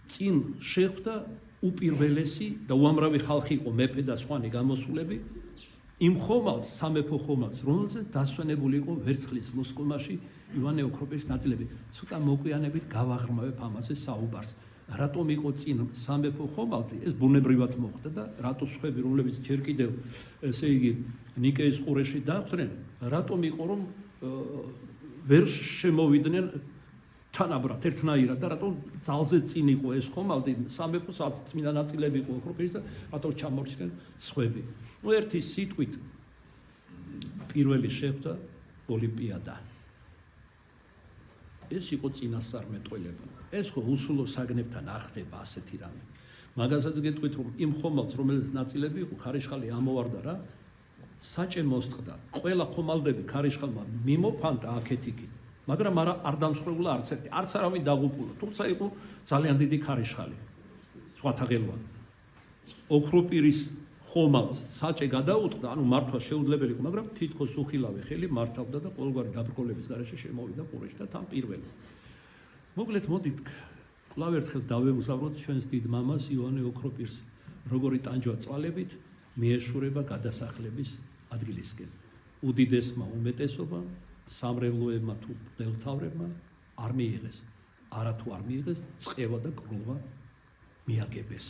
წინ შეხვდა უპირველესი და უამრავი ხალხი იყო, მეფე და სხვანი გამოსულები, იმ ხომალს, სამეფო ხომალს, რომელზეც დასვენებული იყო ვერცხლის ლუსკუმაში იოანე ოქროპირის ნაწილები. ცოტა მოგვიანებით გავაღრმავებ ამაზე საუბარს. რატომ იყო წინ სამეფო ხომალდი, ეს ბუნებრივად მოხდა და რატო სხვები, რომლებიც ჯერ კიდევ ესე იგი ნიკეის ყურეში დახვდნენ, რატომ იყო რომ ვერ შემოვიდნენ თანაბრად ერთნაირად და რატომ ძალზე წინ იყო ეს ხომალდი, სამეფოს წმინდა ნაწილები იყო ოქროპირის და რატომ ჩამორჩნენ სხვები. ერთი სიტყვით პირველი შეხვდა ოლიმპიადა. ეს იყო წინასწარმეტყველება. ეს ხო უსულო საგნებთან არ ხდება ასეთი რამე. მაგასაც გეტყვით, რომ იმ ხომალდს, რომელიც ნაწილები იყო, ქარიშხალი ამოვარდა რა, საჭე მოსწყდა. ყველა ხომალდები ქარიშხალმა მიმოფანტა აქეთ-იქით, მაგრამ არ დამსხვრევულა არც ერთი, არც არავინ დაღუპულა, თუმცა იყო ძალიან დიდი ქარიშხალი. სხვათა ღელვა. ოქროპირის ხომალდს საჭე გადაუწყდა, ანუ მართვა შეუძლებელი იყო, მაგრამ თითქოს უხილავი ხელი მართავდა და ყოველგვარი დაბრკოლების გარეშე შემოვიდა ყურეში და თან პირველი. მოკლედ, მოდით კვლავ ერთხელ დავემგზავროთ ჩვენს დიდ მამას იოანე ოქროპირს, როგორი ტანჯვა წვალებით მიეშურება გადასახლების ადგილისკენ. უდიდესმა უმეტესობამ, სამრევლოებმა თუ მღვდელმთავრებმა არ მიიღეს, არათუ არ მიიღეს, წყევა და გროვა მიაგებეს.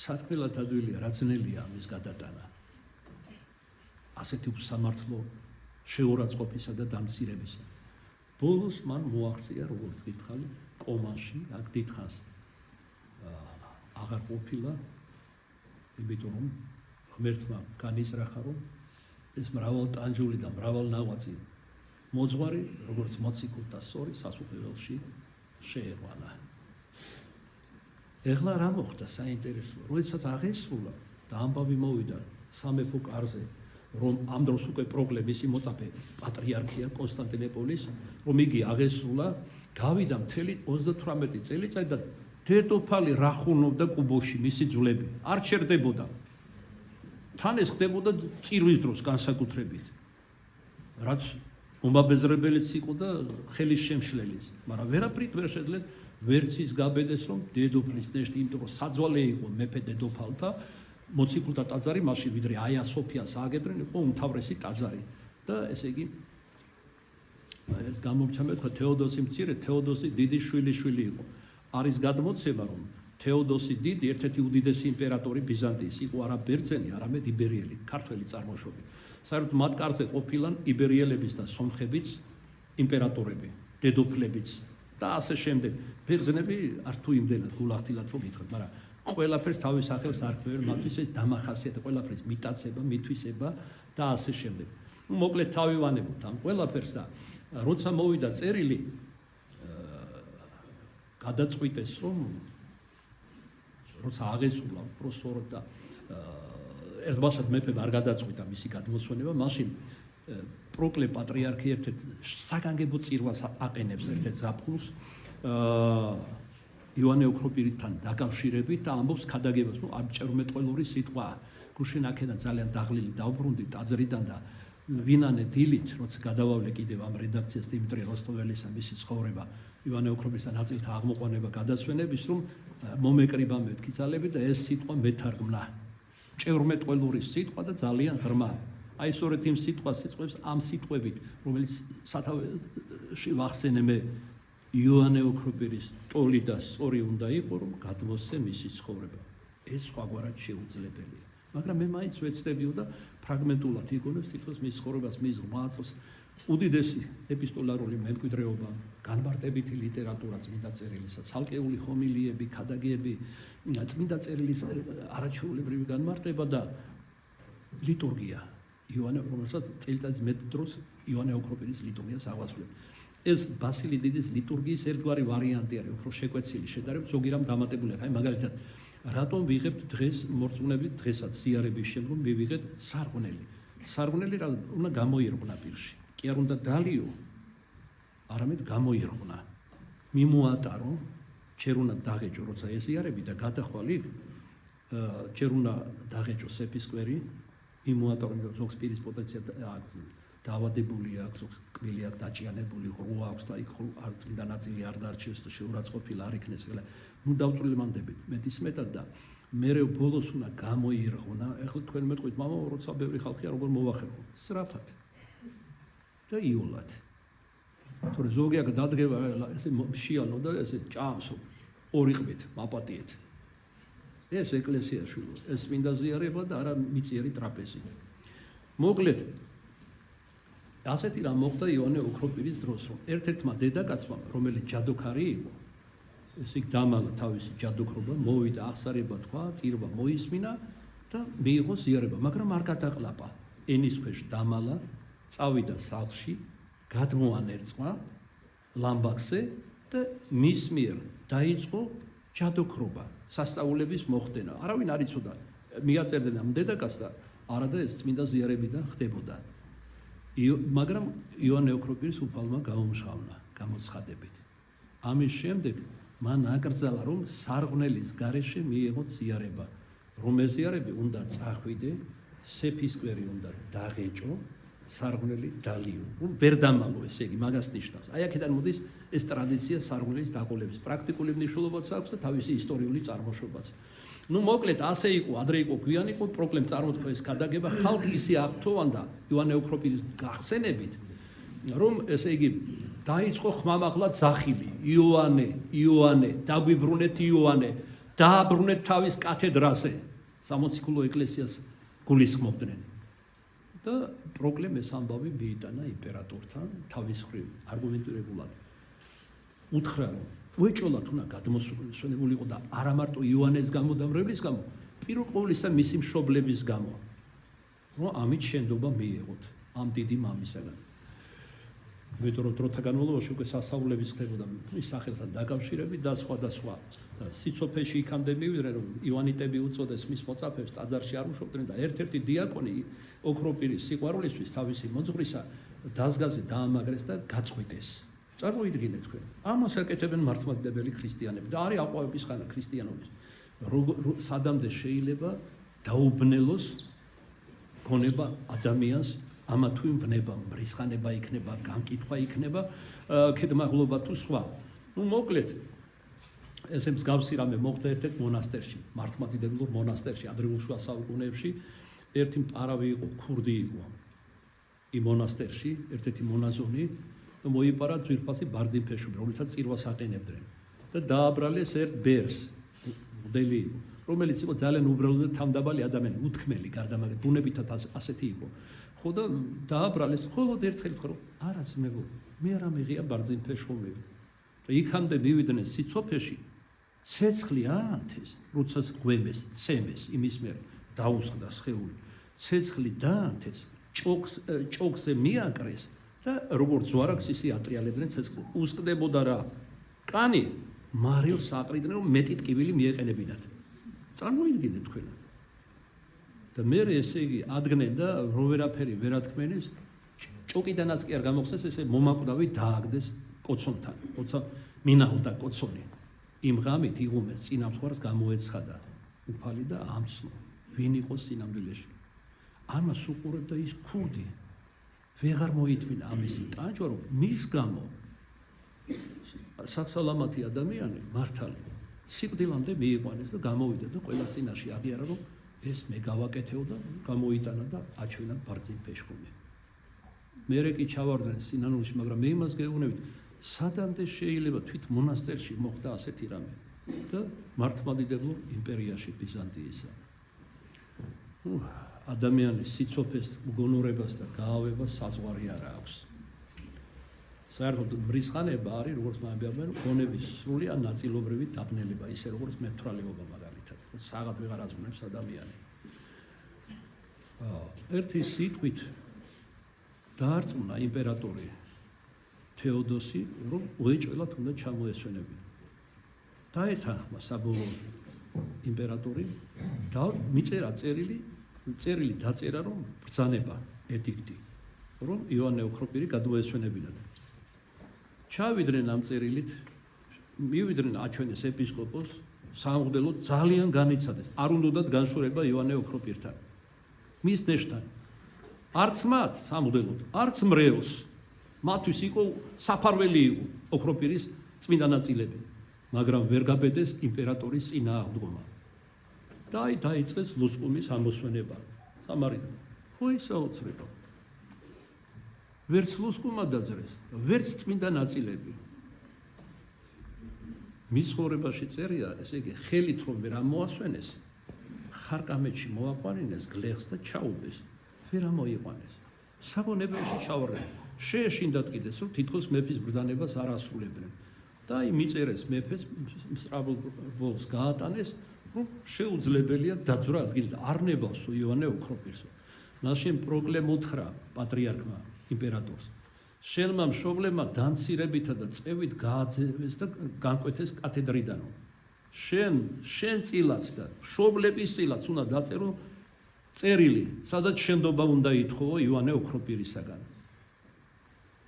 სათქმელად ადვილია, რა ძნელია ამის გადატანა. ასეთი უსამართლო შეურაცხყოფისა და დამცირებისა. ბოლოს მან მოაღწია, როგორც გითხარი, კომაში, აქ დიდხანს აღარ ყოფილა, იმიტომ რომ ღმერთმა განიზრახა, რომ ეს მრავალტანჯული და მრავალნაღვაწი მოძღვარი, როგორც მოციქულთა სწორი სასუფეველში შეეყვანა. ეხლა რა მოხდა საინტერესოა, როდესაც აღესრულა და ამბავი მოვიდა სამეფო კარზე, რომ ამ დროს უკვე პროკლე მისი მოწაფე პატრიარქია კონსტანტინოპოლის, რომ იგი აღესრულა, გავიდა მთელი 38 წელიწადი და დედოფალი რა ხუნობდა კუბოში მისი ძვლები, არ ჩერდებოდა. თან ეს ხდებოდა წირვის დროს განსაკუთრებით, რაც უმაბეზრებელიც იყო და ხელის შემშლელის, მაგრამ ვერაფრით ვერ შეძლეს ვერც ის გაბედეს, რომ დედოფლის ნეშტი, იმიტომ რომ საძვალე იყო მეფე დედოფალთა, მოციქულთა ტაძარი მაშინ ვიდრე აია სოფიას ააგებდნენ, იყო უმთავრესი ტაძარი და ესე იგი ეს გამომჩა მეთქვა თეოდოსი მცირე, თეოდოსი დიდი შვილიშვილი იყო. არის გადმოცემა, რომ თეოდოსი დიდი ერთ-ერთი უდიდესი იმპერატორი ბიზანტიის იყო არა ბერძენი, არამედ იბერიელი, ქართველი წარმოშობით. საერთოდ მათ კარზე ყოფილან იბერიელებიც და სომხებიც იმპერატორები, დედოფლებიც და ასე შემდეგ. ბერძნები არ თუ იმდენად გულახდილად რომ ითქვათ, მაგრამ ყველაფერს თავის სახელს არქმევენ, მათთვის ეს დამახასიათებელია, ყველაფერს მიტაცება, მითვისება და ასე შემდეგ. მოკლედ თავი ვანებოთ ამ ყველაფერს და როცა მოვიდა წერილი, გადაწყვიტეს, რომ როცა აღესრულა უბრალოდ და ერთბაშად მეფემ არ გადაწყვიტა მისი გადმოსვენება, მაშინ პროკლე პატრიარქი ერთ-ერთ საგანგებო წირვას აყენებს ერთ-ერთ ზაფხულს იოანე ოქროპირთან დაკავშირებით და ამბობს ქადაგებას, ნუ არჭერმეტყველური სიტყვა, გუშინ აქედან ძალიან დაღლილი დავბრუნდი ტაძრიდან და ვინანე დილით, როცა გადავავლე კიდევ ამ რედაქციას დიმიტრი როსტოველისა მისი ცხოვრება იოანე ოქროპირსა ნაწილთა აღმოყვანება გადასვენების, რომ მომეკრიბა მეთქი ძალები და ეს სიტყვა მეთარგმნა. ჭევრმეტყველური სიტყვა და ძალიან ღრმა. აი სწორედ იმ სიტყვას იწყებს ამ სიტყვებით, რომელიც სათავეში ვახსენე მე იოანე ოქროპირის ტოლი და სწორი უნდა იყო, რომ გადმოსცე მისი ცხოვრება. ეს სხვაგვარად შეუძლებელია. მაგრამ მე მაინც ვეცდებიო და ფრაგმენტულად იგონებს თითქოს მის ცხოვრებას, მის ღვაწლს, უდიდესი ეპისტოლარული მემკვიდრეობა, განმარტებითი ლიტერატურა წმინდა წერილისა, ცალკეული ჰომილიები, ქადაგები, წმინდა წერილის არაჩვეულებრივი განმარტება და ლიტურგია. იოანე, რომელსაც წელიწადის მეტ დროს იოანე ოქროპირის ლიტურგიას აღვასრულებს. ეს ბასილი დიდის ლიტურგიის ერთგვარი ვარიანტი არის, უფრო შეკვეცილი შედარებით ზოგი რამ დამატებული. აი მაგალითად, რატომ ვიღებთ დღეს მორწმუნეებით დღესაც ზიარების შემდგომ მივიღეთ სარღვნელი. სარღვნელი რა უნდა გამოირღვნა პირში. კი არ უნდა დალიო, არამედ გამოირღვნა. მიმოატარო, ჯერ უნდა დაღეჭო, როცა ეზიარები და გადახვალ იქ, ჯერ უნდა დაღეჭო სეფისკვერი, მიმოატარო, რომ ზოგს პირის პოტენცია დაავადებული აქვს, ზოგს კბილი აქვს დაჭიანებული, ღრუა აქვს და იქ არ წმინდა ნაწილი არ დარჩეს და შეურაცხყოფილი არ იქნეს. ნუ დავწვრილმანდებით მეტისმეტად და მერე ბოლოს უნდა გამოირღვნა. ეხლა თქვენ მეტყვით, მამა, როცა ბევრი ხალხია როგორ მოვახერხო? სწრაფად და იოლად. თორე ზოგი აქ დადგება ესე შიალო და ესე ჭამსო ორი ყბით მაპატიეთ. ეს ეკლესიაში ეს მინდა ზიარება და არა მიწიერი ტრაპეზი. მოკლედ ასეთი რამ მოხდა იოანე ოქროპირის დროს, რომ ერთ-ერთმა დედაკაცმა, რომელიც ჯადოქარი იყო, ეს იქ დამალა თავისი ჯადოქრობა, მოვიდა აღსარება თქვა, წირვა მოისმინა და მიიღო ზიარება, მაგრამ არ გადაყლაპა. ენის ქვეშ დამალა, წავიდა სახლში, გადმოანერწყვა ლამბაქსზე და მის მიერ დაიწყო ჯადოქრობა, სასწაულების მოხდენა. არავინ არ იცოდა, მიაწერდნენ ამ დედაკაცს და არადა ეს წმინდა ზიარებიდან ხდებოდა. მაგრამ იოანე ოქროპირის უფალმა გაუმჟღავნა გამოცხადებით. ამის შემდეგ მან აკრძალა, რომ სარღვნელის გარეშე მიეღოთ ზიარება, რომ ეს ზიარები უნდა წახვიდე, სეფისკვერი უნდა დაღეჭო, სარღვნელი დალიო. ვერ დამალო, ესე იგი, მაგას ნიშნავს. აი აქედან მოდის ეს ტრადიცია სარღვნელის დაყოლების. პრაქტიკული მნიშვნელობაც აქვს და თავისი ისტორიული წარმოშობაც. მოკლედ, ასე იყო, ადრე იყო, გვიან იყო, პრობლემ წარმოთქვა ეს გადაგება, ხალხი ისე აღთოვანდა იოანე ოქროპირის გახსენებით, რომ ესე იგი დაიწყო ხმამაღლა ძახილი, იოანე, დაგვიბრუნეთ იოანე, დააბრუნეთ თავის კათედრაზე, სამოციქულო ეკლესიას გულისხმობდნენ. და პროკლემ ეს ამბავი მიიტანა იმპერატორთან თავის მხრივ არგუმენტირებულად. უთხრა, რომ უეჭოლათ უნდა გადმოსვენებულიყო და არა მარტო იოანეს გამო და მრევლის გამო, პირველ ყოვლისა მისი მშობლების გამო, რომ ამით შენდობა მიეღოთ ამ დიდი მამისაგან. მეტყვი რომ დროთა განმავლობაში უკვე სასწაულების ხდებოდა მის სახელთან დაკავშირებით და სხვა სიცოფეში იქამდე მივიდნენ, რომ ივანიტები უწოდეს მის მოწაფეებს ტაძარში არ უშვებდნენ და ერთ-ერთი დიაკონი ოქროპირის სიყვარულისთვის თავისი მოძღვრისა დაზგაზე დაამაგრეს და გაწყვიტეს. წარმოიდგინეთ თქვენ, ამას აკეთებენ მართლმადიდებელი ქრისტიანები და არის აყვავების ხანა ქრისტიანობის. სადამდე შეიძლება დაუბნელოს გონება ადამიანს ამა თუ იმ ბნება, მრისხანება იქნება, განკითხვა იქნება, ქედმაღლობა თუ სხვა. მოკლედ, ესე მსგავსი რამე მოხდა ერთ-ერთ მონასტერში, მართლმადიდებლურ მონასტერში, ადრეულ შუა საუკუნეებში, ერთი მყარავი იყო, ქურდი იყო. იმ მონასტერში, ერთ-ერთი მონაზონი და მოიპარა ძვირფასი ბარძიმფეშვი, რომელსაც წირვას აყენებდნენ. და დააბრალეს ერთ ბერს, მღვდელი იყო, რომელიც იყო ძალიან უბრალო და თავდაბალი ადამიანი, უთქმელი გარდამაგდ, ბუნებითად ასეთი იყო. ხო და დააბრალეს, მხოლოდ ერთხელ ხო, არა ძმებო, მე არ ამიღია ბარძიმფეშვები. და იქამდე მივიდნენ სიცოფეში, ცეცხლი აანთეს, როცა გვემეს, ცემეს იმის მიერ დაუსხდა სხეული. ცეცხლი დაანთეს, ჭოქზე მიაკრეს და როგორც ზვარაკს ისე ატრიალებდნენ ცეცხლს. უსყდებოდა რა? კანი მარილს აყრიდნენ, რომ მეტი ტკივილი მიეყენებინათ. წარმოიდგინეთ თქვენ. და მე ესე იგი ადგენენ და რო ვერაფერი ვერ ათქმენეს, ჭოკიდანაც კი არ გამოხსნეს, ესე მომაკვდავი დააგდეს კოცონთან. როცა მინახვდა კოცონი. იმ ღამით იღუმეს წინამძღვარს გამოეცხადა უფალი და ამცნო. ვინ იყო სინამდვილეში? ამას უყურებდა ის ქურდი. ვეღარ მოითმინა ამისი ტანჯვა, რომ მის გამო სასალამათი ადამიანი მართალი სიკვდილამდე მიიყვანეს და გამოვიდა და ყველა წინაშე აღიარა, რომ ეს მე გავაკეთეო და გამოიტანა და აჩვენა ბარძიმფეშვი. მერე კი ჩავარდნენ სინანულში, მაგრამ მე იმას გეუბნებით, სადამდე შეიძლება თვით მონასტერში მოხდა ასეთი რამე და მართლმადიდებლურ იმპერიაში ბიზანტიისა. ადამიანის სიცოფეს, უგონურებას და გაავებას საზღვარი არ აქვს. საერთოდ მრისხანება არის, როგორც მამებია, გონების სრული ან ნაწილობრივი დაბნელება, ისე როგორც მეთვრალეობა მაგალითად. საღად ვეღარ აზრუნებს ადამიანი. ერთი სიტყვით დაარწმუნა იმპერატორი თეოდოსი, რომ უეჭველად უნდა ჩამოესვენებინა. დაეთანხმა საბოლოოდ იმპერატორი და მიწერა წერილი დაწერა, რომ ბრძანება ედიქტი, რომ იოანე ოქროპირი გადმოესვენებინათ. ჩავიდნენ ამ წერილით, მივიდნენ აჩვენეს ეპისკოპოსს, სამღვდელო ძალიან განიცადეს, არ უნდათ განშორება იოანე ოქროპირთან. მის დეშთან. არც მათ სამღვდელოდ, არც მრევლს. მათთვის იყო საფარველი იყო ოქროპირის წმინდა ნაწილები, მაგრამ ვერ გაბედეს იმპერატორის წინააღმდგომა. და დაიწყეს ლუსკუმის ამოსვენება. სამარიდან. ხო ისაოცრება. ვერც ლუსკუმა დაძრეს, ვერც წმინდა ნაწილები. მის ხოვრებაში წერია, ესე იგი, ხელით რომ ვერ ამოასვენეს, ხარკამეთში მოაყვანინეს გლეხს და ჩაუბეს. ვერ ამოიყვანეს. საგონებელში ჩავარდნენ. შეეშინდათ კიდეს, რომ თითქოს მეფის ბრძანებას არ ასრულებდნენ. და აი მიწერეს მეფეს, სწრაფულს გაატანეს, რომ შეუძლებელია დაძვრა ადგილით, არ ნებავსო იოანე ოქროპირს. მაშინ პროკლემ უთხრა პატრიარქმა იმპერატორს, შენმა მშობლებმა დამცირებითა და წევით გააძევეს და განკვეთეს კათედრიდან. შენ წილაც და მშობლების წილაც უნდა დაწერო წერილი, სადაც შენდობა უნდა ითხოვო ივანე ოქროპირისაგან.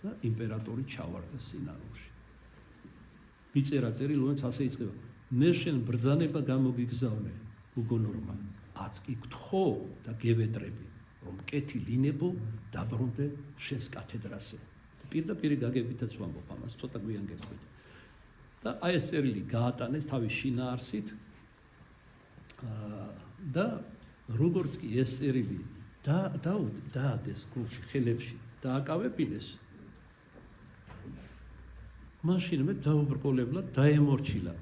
და იმპერატორი ჩავარდა სინარულში. მიწერა წერილი, რომელიც ასე იწყება: მე შენ ბრძანება გამოგიგზავნე, უგონორმა, აცკი გთხო და გევედრები, რომ კეთილინებო დაბრუნდე შენს კათედრაზე. პირდაპირ გაგებითაც ვამბობ ამას, ცოტა გვიან გეტყვით. და აი ეს წერილი გაატანეს თავის შინაარსით და როგორც კი ეს წერილი დაადეს გულში, ხელებში, დააკავებინეს, მაშინვე დაუბრკოლებლად დაემორჩილა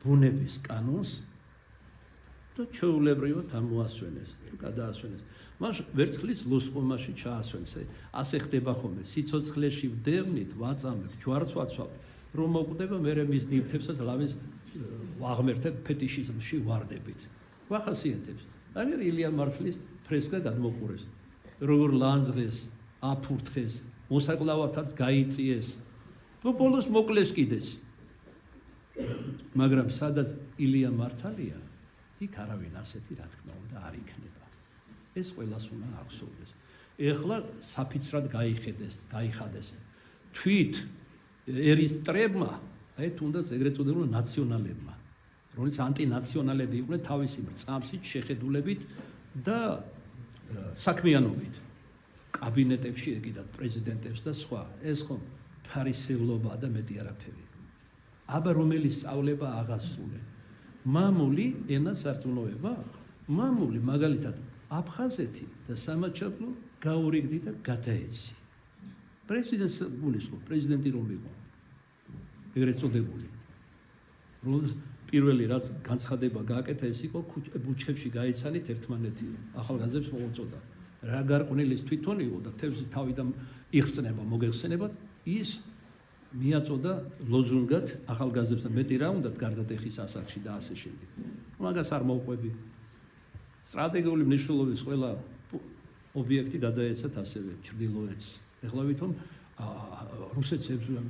ბუნების კანონს და ჩვეულებრივად ამოასვენეს, გადაასვენეს. მას ვერცხლის ლუსყომაში ჩაასვენეს. ასე ხდება ხოლმე, სიცოცხლეში ვდევნით, ვაწამებთ, ჯვარს ვაცვავთ, რომ მოკვდება მერე მის ნივთებსაც ლამის ვაღმერთებ ფეტიშიზმში ვარდებით. ვახასიათებს. აგერ ილია მართლის ფრესკა გადმოყურეს. როგორ ლანძღეს, აფურთხეს, მოსაკლავათაც გაიწიეს. ბოლოს მოკლეს კიდეც. მაგრამ სადაც ილია მართალია, იქ არავინ ასეთი რა თქმა უნდა არ იქნება. ეს ყველას უნდა ახსოვდეს. ეხლა საფიცრად გაიხადეს. თვით ერის ტრებმა, აი თუნდაც ეგრეთ წოდებულმა ნაციონალებმა, რომელიც ანტინაციონალები იყვნენ თავისი მრწამსით, შეხედულებით და საქმიანობით. კაბინეტებში ეკიდათ პრეზიდენტებს და სხვა. ეს ხომ ფარისევლობა და მეტი არაფერი. აბა რომელი სწავლება აღასრულე. მამული ენა სარწმუნოება, მამული მაგალითად აფხაზეთი და სამაჩაბლო გაურიგდი და გადაეცი. პრეზიდენტს გულისხმობ, პრეზიდენტი რომ იყო. ეგრეთ წოდებული. რომელს პირველი რაც განცხადება გააკეთა ეს იყო ბუჩქებში გაიცანით ერთმანეთი, ახალგაზრდებს მოუწოდა. რა გარყვნილის თვითონ იყო და თევზი თავიდან იხსნება, მოგეხსენებათ, ის მიაწოდა ლოზუნგად ახალგაზრდებს და მეტი რა უნდათ გარდატეხის ასაკში და ასე შემდეგ. მაგას არ მოუყვები. სტრატეგიული მნიშვნელობის ყველა ობიექტი გადაეცათ ასევე ჩრდილოეთს. ეხლა ვითომ რუსეთს ებრძვიან.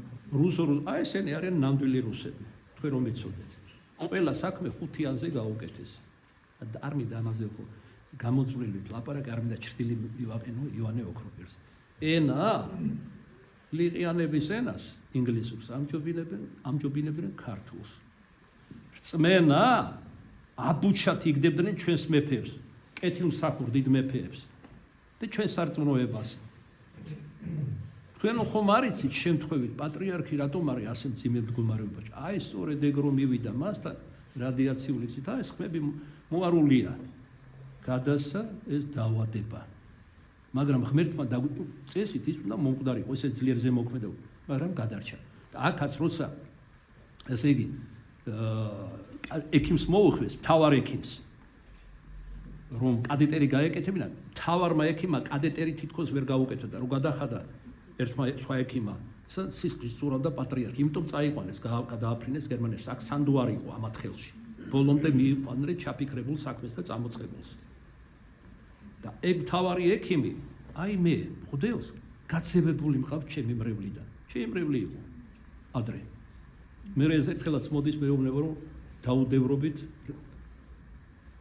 აი ესენი არიან ნამდვილი რუსები. თქვენ რომ იცოდეთ. ყველა საქმე ხუთიანზე გაუკეთეს. არ მინდა ამაზე ხო გამოწვლილით ლაპარაკი, არ მინდა ჩრდილი ვაყენო ივანე ოქროპირს. ენა ლიყიანების ენას ინგლისურს ამჯობინებდნენ ქართულს. რწმენა აბუჩათ იგდებდნენ ჩვენს მეფეებს, კეთილმსახურ დიდ მეფეებს და ჩვენ სარწმუნოებას. თქვენ ხომ არ იცით შემთხვევით პატრიარქი რატომ არის ასე მძიმე მდგომარეობაში? აი სწორედ ეგ რომ მივიდა მასთან რადიაციული ცით, ეს ხმები მოარულია. გადასცა ეს დაავადება. მაგრამ ღმერთმა წესით ის უნდა მომკვდარიყო, ესე ძლიერ ზემოქმედება, მაგრამ გადარჩა. და აქაც როცა ესე იგი ექიმს მოუხმეს, მთავარ ექიმს, რომ კადეტერი გაეკეთებინა, მთავარმა ექიმმა კადეტერი თითქოს ვერ გაუკეთა და რომ გადახადა ერთმა სხვა ექიმმა, სისხლის წურავდა პატრიარქი, იმიტომ წაიყვანეს, გადააფრინეს გერმანიაში. აქ სანდუარი იყო ამათ ხელში. ბოლომდე მიიყვანრე ჩაფიქრებულ საქმეს და წამოწყებულს. და ეგ მთავარი ექიმი, აი მე მღვდელს გაცებებული მყავ ჩემი მრევლიდან. ჩემი მრევლი იყო ადრე. მე ეს ერთხელაც მოდის მეუბნება რომ დაუდევრობით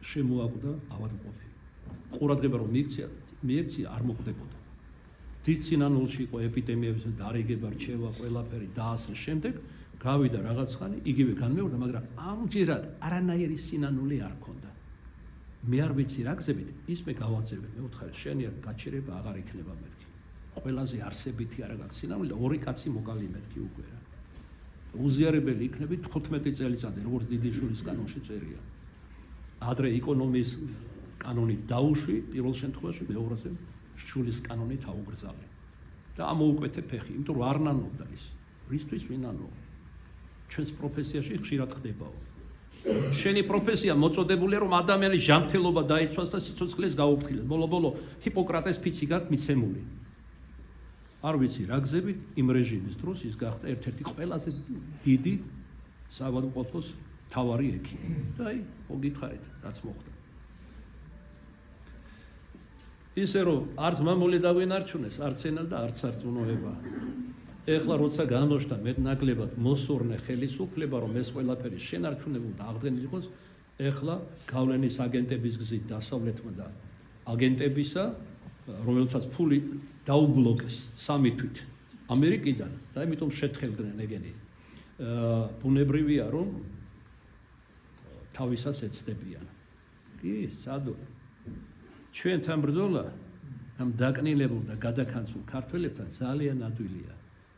შემოაკვდა ავადმყოფი. ყურადღება რომ მიექცია არ მოხდებოდა. დიდ სინანულში იყო ეპიდემიების დარიგება, რჩევა, ყველაფერი და ასე შემდეგ. გავიდა რაღაც ხანი, იგივე განმეორდა, მაგრამ ამჯერად არანაირი სინანული არ ჰქონდა. მე არ ვიცი რა გზებით, ის მე გავაძებე, მე ვთხარი, შენი გაჩერება აღარ იქნება მეთქი. ყველაზე არსებითი არა გაქვს სინანული და ორი კაცი მოკალი მეთქი უკვე რა. უზიარებელი იქნები 15 წელიწადი, როგორც დიდი შურის კანონში წერია. ადრე ეკონომიის კანონით დაუშვი, პირველ შემთხვევაში მეორეზე შურის კანონით აუგრძალე. და ამოუკვეთე ფეხი, იმიტომ რომ არ ნანობდა ის. რისთვის ვინანო? ჩვენს პროფესიაში ხშირად ხდებაო. შენი პროფესია მოწოდებულია რომ ადამიანის ჟამთელობა დაიცვას და სიცოცხლეს გაუფრთხილოს. ბოლო-ბოლო ჰიპოკრატეს ფიცი გაქვს მიცემული. არ ვიცი რა გზებით იმ რეჟიმის დროს ის გახდა ერთ-ერთი ყველაზე დიდი საავადმყოფოს მთავარი ექიმი. და აი, მოგითხარით, რაც მოხდა. ისე რომ არც მამული დავინარჩუნეს, არც ენა და არც სარწმუნოება. ეხლა როცა გამოჩნდა მეტნაკლებად მოსურნე ხელისუფლება, რომ ეს ყველაფერი შენარჩუნებულ და აღდგენილ იყოს, ეხლა გავლენის აგენტების გზით დასავლეთმა და აგენტებისა, რომელთაც ფული დაუბლოკეს სამი თვით ამერიკიდან და ამიტომ შეთხელდნენ ეგენი. ბუნებრივია რომ თავისას ეცდებიან. კი, სადო. ჩვენთან ბრძოლა ამ დაკნილებულ და გადაკანცულ ქართველებთან ძალიან ადვილია,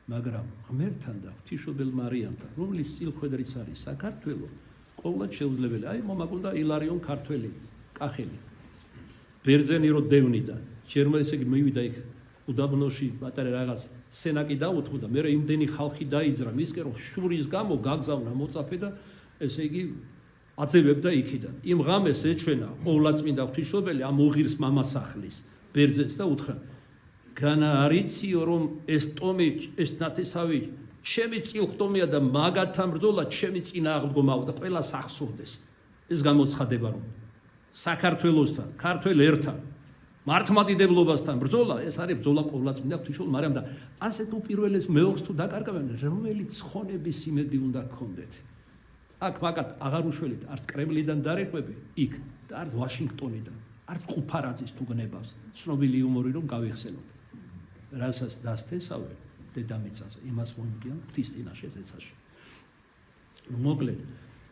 მაგრამ ღმერთთან და ღვთისმშობელ მარიამთან, რომლის წილხვედრიც არის საქართველო, ყოველად შეუძლებელი. აი მომაკვდა ილარიონ ქართველი, კახელი. ბერძენი რო დევნიდა, ჯერმა ესე იგი მივიდა იქ უდაბნოში პატარა რაღაც სენაკი დაუთხო და მე იმდენი ხალხი დაიძრა მისკენ რომ შურის გამო გაგზავნა მოწაფე და ესე იგი აწევებდა იქიდან. იმ ღამეს ეჩვენა ყოვლადწმინდა ღვთისმშობელი ამ უღირს მამასახლის ბერძენს და უთხრა განა არიციო რომ ეს ტომი ეს ნათესავი ჩემი წილხდომია და მაგათთან ბრძოლა ჩემი წინააღმდგომაა და ყველას ახსოვდეს. ეს გამოცხადება რომ საქართველოსთან, ქართველ ერთან მართლმადიდებლობასთან ბრძოლა, ეს არის ბრძოლა ყოვლადწმინდა ღვთისმშობელ მარიამ და ასეთ უპირველეს მეოხს თუ დაკარგავენ, რომელიც ხონების იმედი უნდა გქონდეთ. აქ მაგათ აღარ უშველით არც კრემლიდან დარეკვები იქ და არც ვაშინგტონიდან, არც ყუფარაძის თუ გნებავს. ცნობილი იუმორი რომ გავიხსენოთ. რასაც დასთესავენ დედამიწაზე, იმას მოიმკიან ღვთის წინაშე ზეცაში. მოკლედ,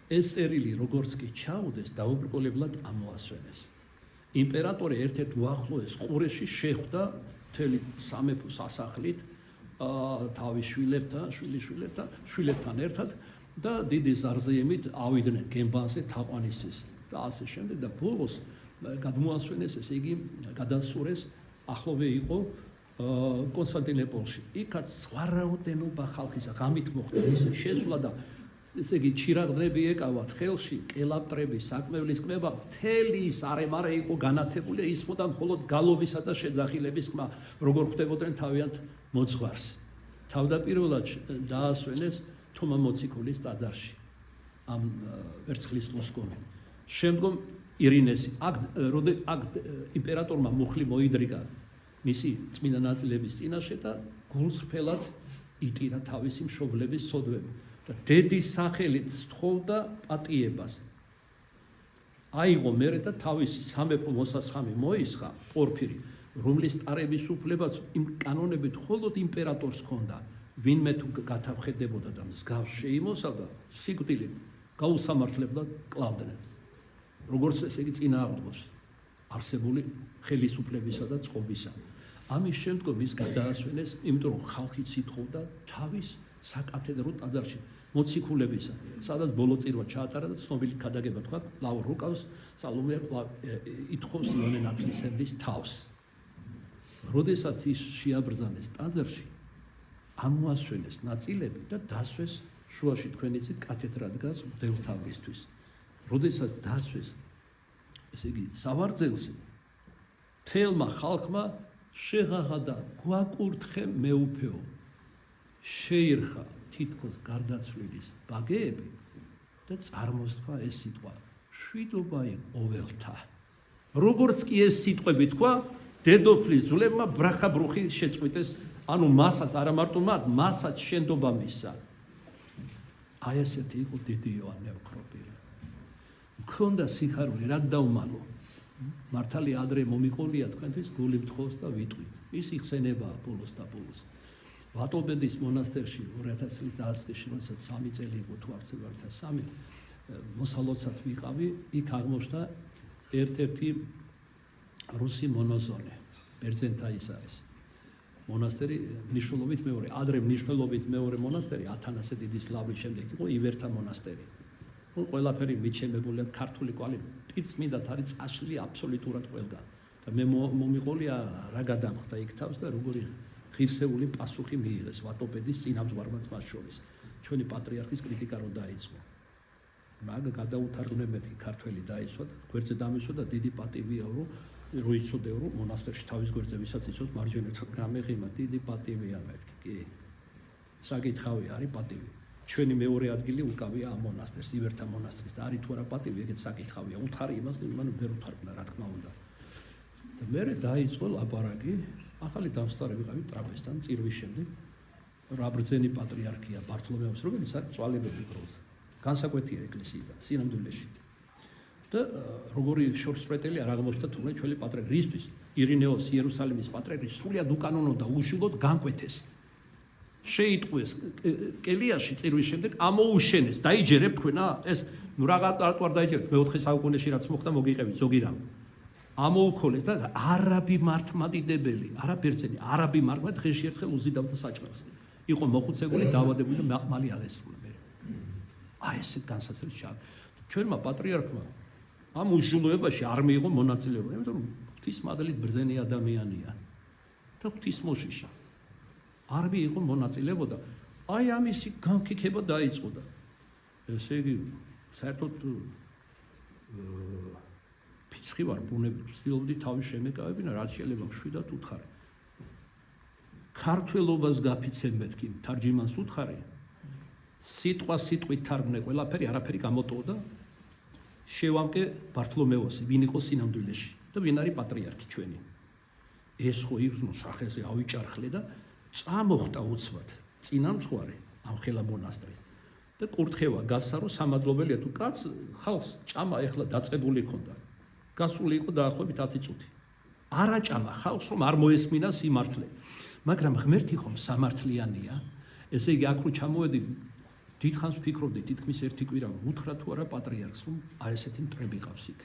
ეს წერილი როგორც კი ჩაუდეს, დაუბრკოლებლად ამოასვენეს. იმპერატორი ერთ-ერთ უახლოეს ყურეში შეხვდა მთელი სამეფო სასახლით თავის შვილებთან ერთად და დიდი ზარზიემით ავიდნენ გემბანზე თაყვანისცეს და ასე შემდეგ და ბოლოს გადმოასვენეს, ესე იგი გადასურეს ახლოვე იყო კონსტანტინოპოლში. იქაც სხვა რაოდენობა ხალხისა ღამით მოხდა ისე შესვლა და ესე იგი ჩირაღდნები ეკავათ ხელში, კელაპტრები, საკმევლის ყმება, მთელი ის არემარე იყო განათებული, ისმოდა მხოლოდ გალობისა და შეძახილების ხმა, როგორ ხვდებოდნენ თავიანთ მოძღვარს. თავდაპირველად დაასვენეს თომა მოციქულის ტაძარში, ამ ვერცხლის ლოსკომით. შემდგომ ირინესი, აქ იმპერატორმა მუხლი მოიდრიგა მისი წმინდა ნაწილების წინაშე და გულსრფელად იტირა თავისი მშობლების სოდვები. და დედის სახელით სთხოვდა პატიებას. აიღო მერე და თავისი სამეფო მოსასხამი მოისხა პორფირი, რომლის ტარების უფლებაც იმ კანონებით მხოლოდ იმპერატორს ჰქონდა. ვინმე თუ გათამხედებოდა და მსგავს შეიმოსავდა, სიკვდილით გაუსამართლებლად კლავდნენ. როგორც ესე იგი წინააღმდეგოს არსებული ხელისუფლებისა და წყობისა. ამის შემდგომ ის გადაასვენეს, იმიტომ რომ ხალხი ითხოვდა თავის საკათედრო ტაძარში მოციქულებისა, სადაც ბოლო წირვა ჩაატარა და ცნობილი ქადაგება თქვა, ლავ რუკავს სალომე ითხოვს იონე ნათლისმცემლის თავს. როდესაც ის შეაბრძანეს ტაძარში, ამოასვენეს ნაწილები და დასვეს შუაში თქვენი იცით კათედრა დგას მღვდელთავისთვის. როდესაც დასვეს, ესე იგი სავარძელზე, თელმა ხალხმა შეღაღა და გვაკურთხე მეუფეო. შეირხა თითქოს გარდაცვლილის ბაგეები და წარმოსთქვა ეს სიტყვა შვიდობა ყოველთა. როგორც კი ეს სიტყვები თქვა, დედოფლის ძვლებმა ბრახა ბრუხი შეწყვიტეს, ანუ მასაც არა მარტო მასაც შენდობა მისცა. აი ესეთი იყო დიდი იოანე ოქროპირი. მქონდა სიხარული, რა დაუმალო. მართალი ადრე მომიყოლია თქვენთვის გული მთხოვს და ვიტყვი. ის იხსენებაა ბოლოს და ბოლოს. ვატობედის მონასტერში 2000 წლის დაასწრში, როდესაც 3 წელი იყო თუ არც 2003 მოსალოცად ვიყავი, იქ აღმოჩნდა ერთ-ერთი რუსი მონოზონე, ბერძენთა ის არის. მონასტერი მნიშვნელობით მეორე, ადრე მნიშვნელობით მეორე მონასტერი ათანასე დიდის ლავრის შემდეგ იყო ივერთა მონასტერი. ყველაფერი მიჩემებულია ქართული კვალი, პირწმინდად არის წაშლილი აბსოლუტურად ყველგან. და მე მომიყოლია რა გადამხდა იქ თავს და როგორი ღირსეული პასუხი მიიღეს ვატობედის წინამძღვარმა მას შორის. ჩვენი პატრიარქის კრიტიკა რო დაიწყო. მაგ გადაუთარგმნებითი ქართველი დაისვა და გვერდზე დამისვა და დიდი პატივია რომ იცოდეო რომ მონასტერში თავის გვერდზე ვისაც იცოს მარჯვენიდან გამეღიმა დიდი პატივია მეთქი. კი. საკითხავი არის პატივი. ჩვენი მეორე ადგილი უკავია ამ მონასტერს, ივერთა მონასტრის და არის თუ არა პატივი, ეგეც საკითხავია. უთხარი იმას, იმან ვერ უთარგმნა, რა თქმა უნდა. და მე დაიწყო ლაპარაკი, ახალი დამსწარე ვიყავი ტრაპეზთან წირვის შემდეგ. რა ბრძენი პატრიარქია ბართლომეოს, რომელიც არის წვალებები დროზე. განსაკვეთია ეკლესიიდან, სინამდვილეში. და როგორი შორსწრეტელი არ აღმოჩნდა თუნდაც ჩვენი პატრიარქი რისთვის ირინეოს იერუსალიმის პატრიარქი სრულიად უკანონო და უშულოდ განკვეთეს. შეიტყვეს კელიაში წირვის შემდეგ ამოუშენეს, დაიჯერებ თქვენა ეს ნუ რაღაც არ დაიჯერებ მე-4 საუკუნეში რაც მოხდა მოგიყევით ზოგი რამ. ამოუქოლეს და არაბი მართლმადიდებელი, არაბერძენი, არაბი მართლმად დღეში ერთხელ უზიდავდა საჭმელს. იყო მოხუცებული, დაავადებული და მალე აღესრულა მე. აი ესეთ განსაცდელს ჩააგ. ჩვენმა პატრიარქმა ამ უშულოებაში არ მიიღო მონაწილეობა, იმიტომ რომ ღვთისმადლით ბრძენი ადამიანია და ღვთისმოშიში. არ მიიღო მონაწილეობა და აი ამისი განკითხება დაიწყო და ესე იგი საერთოდ ფიცხი ვარ ბუნებით, ვცდილობდი თავის შემეკავებინა, რაც შეიძლება მშვიდად უთხარი. ქართველობას გაფიცებ მეთქი, თარჯიმანს უთხარი. სიტყვა სიტყვით თარგმნე ყველაფერი, არაფერი გამოტოვდა. შევამკე ბართლომეოსი, ვინ იყო სინამდვილეში და ვინ არის პატრიარქი ჩვენი. ეს ხო იგზნო სახეზე ავიჭარხლე და წამოხტა უცბად წინამძღვარი ამ ხელა მონასტრის და კურთხევა გასცა რომ სამადლობელია თუ კაც ხალხს ჭამა ეხლა დაწყებული ქონდა. გასული იყო დაახლოებით 10 წუთი. არა ჭამა ხალხს რომ არ მოესმინა სიმართლე. მაგრამ ღმერთი ხომ სამართლიანია. ესე იგი აქ რო ჩამოვედი დიდხანს ვფიქრობდი თითქმის ერთი კვირა უთხრა თუ არა პატრიარქს რომ აი ესეთი მტრები ყავს იქ.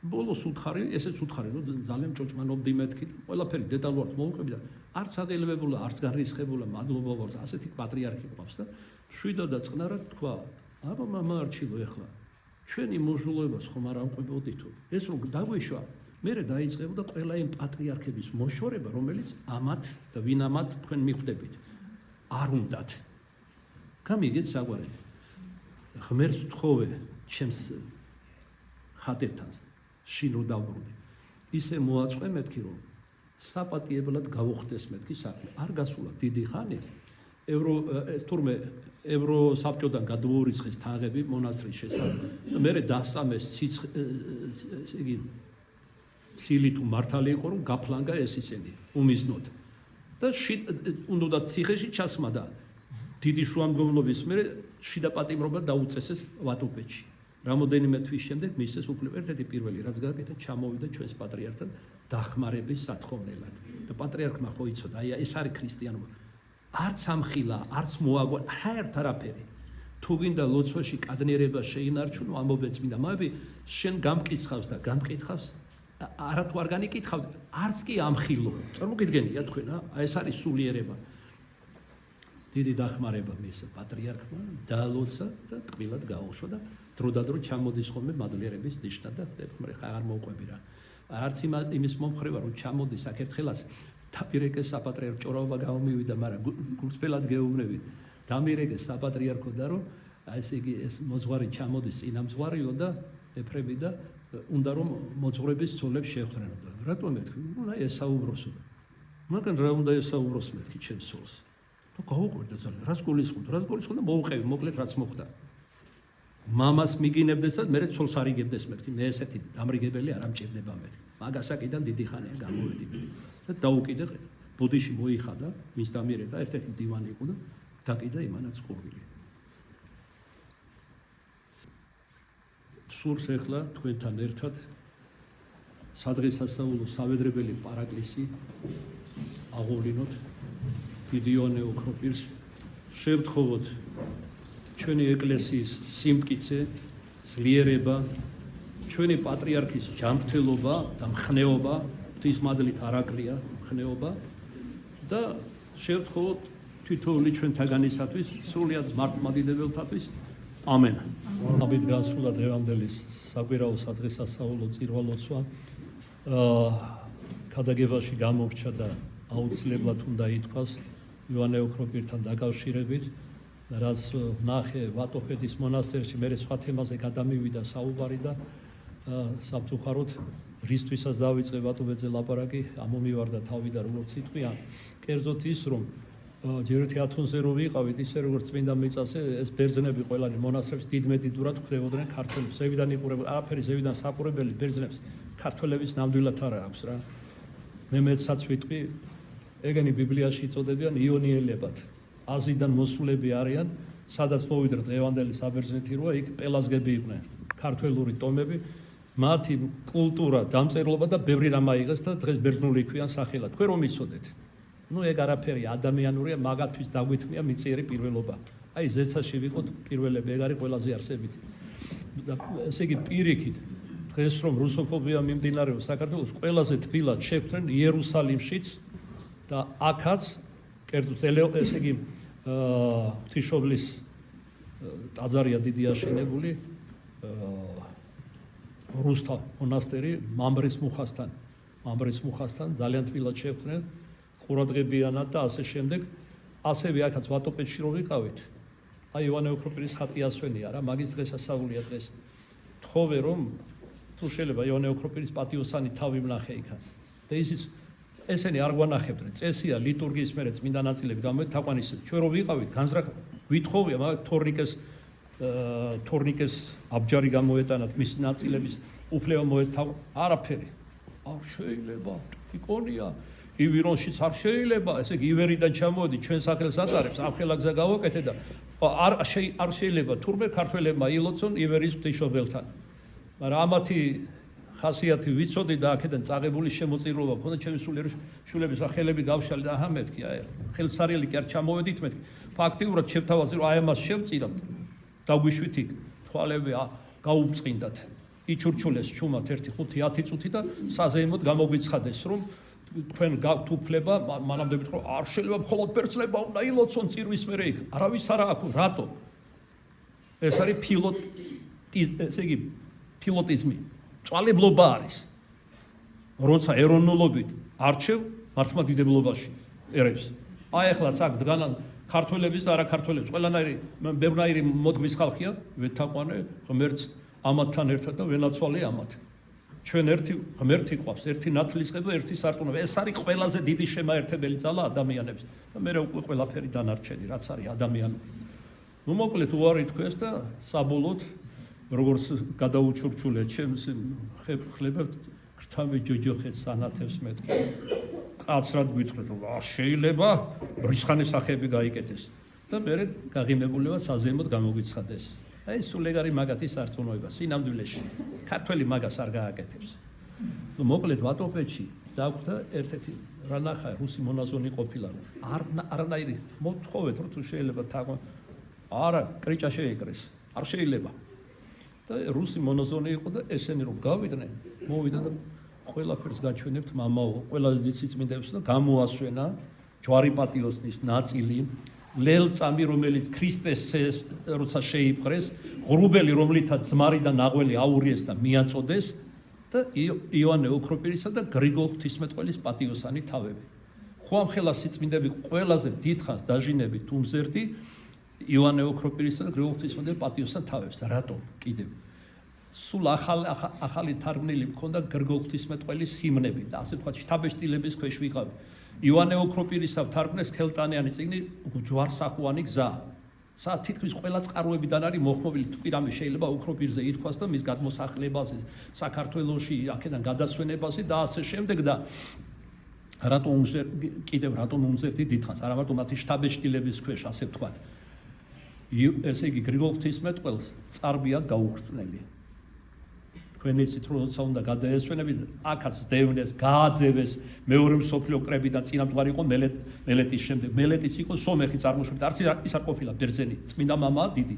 ბოლოს უთხარი, ესეც უთხარი რომ ძალიან ჭოჭმანობდი მეთქი, ყველაფერი დეტალურად მოვუყები და არც აღელებებულა, არც განრისხებულა, მადლობა ვარ, ასეთი პატრიარქი ყავს და შვიდა და წყნარად თქვა, აბა მამა არჩილო ეხლა. ჩვენი მოშულებას ხომ არ ამყვებოდითო. ეს რომ დაგვეშვა, მერე დაიწყებოდა ყველა იმ პატრიარქების მოშორება, რომელიც ამათ და ვინ ამათ თქვენ მიხვდებით. არ უნდათ. გამიგეთ საგვარი. ღმერთს ვთხოვე ჩემს ხატებთან შინ რო დავბრუნდი. ისე მოაწყვე მეთქი რომ საპატიებლად გავუხდეს მეთქი საქმე. არ გასულა დიდი ხანი ეს თურმე ევროსაბჭოდან გადმოურიცხეს თაღები მონასტრის შესაძლებლად. მერე დასწამეს იგი ცილი თუ მართალი იყო რომ გაფლანგა ეს ისენი უმიზნოდ. და უნდა ციხეში ჩასმა და დიდი შუამდგომლობის მერე შიდა პატიმრობა დაუწესეს ვატუპეთში. რამოდენიმე თვის შემდეგ მისცეს უფლება ერთ-ერთი პირველი რაც გააკეთა ჩამოვიდა ჩვენს პატრიარქთან დახმარების სათხოვნელად. და პატრიარქმა ხო იცოდა, აი ეს არის ქრისტიანობა. არც ამხილა, არც მოაგვა, საერთ არაფერი. თუ გინდა ლოცვაში კადნიერება შეინარჩუნო, ამბობე წმინდა მამები, შენ გამკითხავს და გამკითხავს, არა თუ არ განიკითხავ, არც კი ამხილო. წარმოგიდგენია თქვენ, აი ეს არის სულიერება. დიდი დახმარება მისცა პატრიარქმა, დაალოცა და ტყილად გაუშვა და დროდადრო ჩამოდის ხოლმე მადლიერების ნიშნა და ხდება, ხა არ მოუყვები რა. არც იმის მომხრევა რომ ჩამოდის აქ ერთხელაც დამირეკეს საპატრიარქო ჭორაობა გამომივიდა, მაგრამ გულწრფელად გეუბნები. დამირეკეს საპატრიარქო და რომ ესე იგი ეს მოძღვარი ჩამოდის წინამძღვარიო და ეფრები და უნდა რომ მოძღვრების ცოლებს შეხვდრენო. რატომ მეთქი? უნდა ესაუბროსო. მაგრამ რა უნდა ესაუბროს მეთქი ჩემს ცოლს? და გავუკვირდა ძალიან. რას გულისხმობ და მოუყევი, მოკლედ რაც მოხდა. მამას მიგინებდეს და მერე ცოლს არიგებდეს მეთქი. მე ესეთი დამრიგებელი არ ამჭირდება მეთქი. მაგასაკიდან დიდი ხანია გამოვედი და დაუკიდე ბოდიში მოიხადა, მის დამიერება ერთ-ერთი დივანი იყო და დაკიდა იმანაც ყურვილი. სურს ეხლა თქვენთან ერთად სადღესასწაულო სავედრებელი პარაკლისი აღოვლინოთ დიდი იონე ოქროპირს, შევთხოვოთ ჩვენი ეკლესიის სიმტკიცე, ძლიერება, ჩვენი პატრიარქის ჯანმრთელობა და მხნეობა, ღვთისმადლით არაკლია მხნეობა და შევთხოვოთ თითოეული ჩვენთაგანისათვის, სრულიად მართლმადიდებელთათვის. ამენ. ამით გასულა დღევანდელი საკვირაო სადღესასწაულო წირვა-ლოცვა. ქადაგებაში გამორჩა და აუცილებლად უნდა ითქვას ივანე ოქროპირთან დაკავშირებით, რაც ნახე ვატოფეთის მონასტერში, მე სხვა თემაზე გადამივიდა საუბარი და სამწუხაროდ რისთვისაც დავიწყე ვატოფეთზე ლაპარაკი, ამომივარდა თავი და როგორც იტყვია, კერძოდ ის რომ ჯერეთი ათონზე რო ვიყავით ისე როგორც წმინდა მიწაზე ეს ბერძნები ყველანი მონასტრებს დიდმედიდურად ხვდებოდნენ ქართველებს ზევიდან იყურებდნენ არაფერი ზევიდან საყურებელი ბერძნებს ქართველების ნამდვილად არა აქვს რა მე მეცაც ვიტყვი ეგენი ბიბლიაში იწოდებიან იონიელებად აზიდან მოსულები არიან სადაც მოვიდრეთ ევანგელიის საბერძნეთი როა იქ პელაზგები იყვნენ ქართველური ტომები მათი კულტურა დამწერლობა და ბევრი რამ აიღეს და დღეს ბერძნული იქვიან სახელად თქვენ რომ იცოდეთ ну ეგ არაფერი ადამიანურია მაგათთვის დაგვითმია მიწიერი პირველობა აი ზეცაში ვიყოთ პირველები ეგ არის ყველაზე არსებითი და ესე იგი პირიქით დღეს რომ რუსოფობია მიმდინარეობს საქართველოს ყველაზე თბილად შეხვდნენ იერუსალიმშიც და აქაც კერძოდ ესე იგი ღვთისმშობლის ტაძარია დიდი აშენებული რუსთა მონასტერი მამბრის მუხასთან ძალიან თბილად შეხვდნენ ყურადღებიანად და ასე შემდეგ ასევე აქაც ვატოპედში რო ვიყავით აი ივანე ოქროპირის ხატი ასვენია რა მაგის დღესასწაულია დღეს თხოვე რომ თუ შეიძლება ივანე ოქროპირის პატიოსანი თავი ვნახე იქაც და ისიც ესენი არ გვანახებდნენ წესია ლიტურგიის მერე წმინდა ნაწილები გამოვით თაყვანისად ჩვენ რო ვიყავით განზრახ ვითხოვია მაგ თორნიკეს აბჯარი გამოეტანათ მის ნაწილების უფლება მოეცა არაფერი არ შეიძლება იკონია ივირონშიც არ შეიძლება ესე იგი ივერიდან ჩამოვედი ჩვენ სახელს ატარებს ამხელაგზა გავაკეთე და არ შეიძლება თურმე ქართველებმა ილოცონ ივერის ღვთისმშობელთან მაგრამ ამათი ხასიათი ვიცოდი და აქედან წაღებული შემოწირულობა მქონდა ჩემი სულიერი შულების ხელები გავშალი და აჰა მეთქი აი ხელსარიელი კი არ ჩამოვედით მეთქი ფაქტიურად შევთავაზე რომ აი ამას შევწირავთ დაგვიშვით იქ თვალები გაუწყინდათ იჩურჩულეს ჩუმად 1-5-10 წუთი და საზეიმოდ გამოგვიცხადეს რომ თქვენ გაქვთ უფლება მანამდე ვიტყვი რომ არ შეიძლება მხოლოდ ბერძნებმა უნდა ილოცონ წირვის მერე იქ არავის არა აქვს რატო ეს არის ესე იგი ფილოტიზმი წვალებლობა არის როცა ეროვნულობით არჩევ მართლმადიდებლობაში ერებს აი ახლა აქ დგანან ქართველების და არაქართველების ყველანაირი ბევრნაირი მოდგმის ხალხია ვეთაყვანე ღმერთს ამათთან ერთად და ვენაცვალე ამათ ჩვენ ერთი ღმერთი ყავს ერთი ნათლისყე და ერთი სარწმუნოება ეს არის ყველაზე დიდი შემაერთებელი ძალა ადამიანებს და მე უკვე ყველაფერი დანარჩენი რაც არის ადამიანური ну მოკლედ უარი თქვეს და საბოლოოდ როგორც გადაუჩურჩულეთ ჩემს ხლებად გრთავი ჯოჯოხეთ სანათებს მეთქი კაცრად გვითხრეთ რომ არ შეიძლება რისხანის სახეები გაიკეთეს და მე გაღიმებულება საზეიმოდ გამოგვიცხადეს აი სულ ეგ არის მაგათი სარწმუნოება სინამდვილეში ქართველი მაგას არ გააკეთებს ну მოკლედ ვატოპედში დაგვდა ერთ-ერთი რა ნახა რუსი მონაზონი ყოფილა არანაირი მოთხოვეთ რომ თუ შეიძლება თაგვან არა კრიჭა შეეკრეს არ შეიძლება და რუსი მონაზონი იყო და ესენი რომ გავიდნენ მოვიდა და ყველაფერს გაჩვენებთ მამაო ყველაზე სიწმინდეებს და გამოასვენა ჯვარი პატიოსნის ნაწილი ლელწამი რომელიც ქრისტეს როცა შეიპყრეს ღრუბელი რომლითაც ძმარი და ნაღველი აურიეს და მიაწოდეს და ივანე ოქროპირისა და გრიგოლ ღვთისმეტყველის პატიოსანი თავები ხო ამ ხელა სიწმინდები ყველაზე დიდხანს დაჟინებით უმზერდი ივანე ოქროპირისა და გრიგოლ ღვთისმეტყველის პატიოსთან თავებს რატომ კიდევ სულ ახალი თარგმნილი მქონდა გრიგოლ ღვთისმეტყველის ჰიმნები და ასე ვთქვათ შთაბეჭდილების ქვეშ ვიყავი ივანე ოქროპირისა თარგმნეს ხელტანიანი წიგნი ჯვარსახვანი გზა თითქმის ყველა წყაროებიდან არის მოხმობილი თუ პირამე შეიძლება ოქროპირზე ითქვას და მის გადმოსახლებაზე საქართველოში აქედან გადასვენებაზე და ასე შემდეგ და რატომ უმზერდი დიდხანს არა მარტო მათი შთაბეჭდილების ქვეშ ასე ვთქვათ ესე იგი გრიგოლ ღვთისმეტყველს წარბია გაუხრწნელი თქვენი იცით როცა უნდა გადაესვენებით აქაც დევნეს გააძევეს მეორე მსოფლიო კრებიდან წინამძღვარი იყო მელეტის შემდეგ მელეტიც იყო სომეხი წარმოშობით არც ის არ ყოფილა ბერძენი წმინდა მამაა დიდი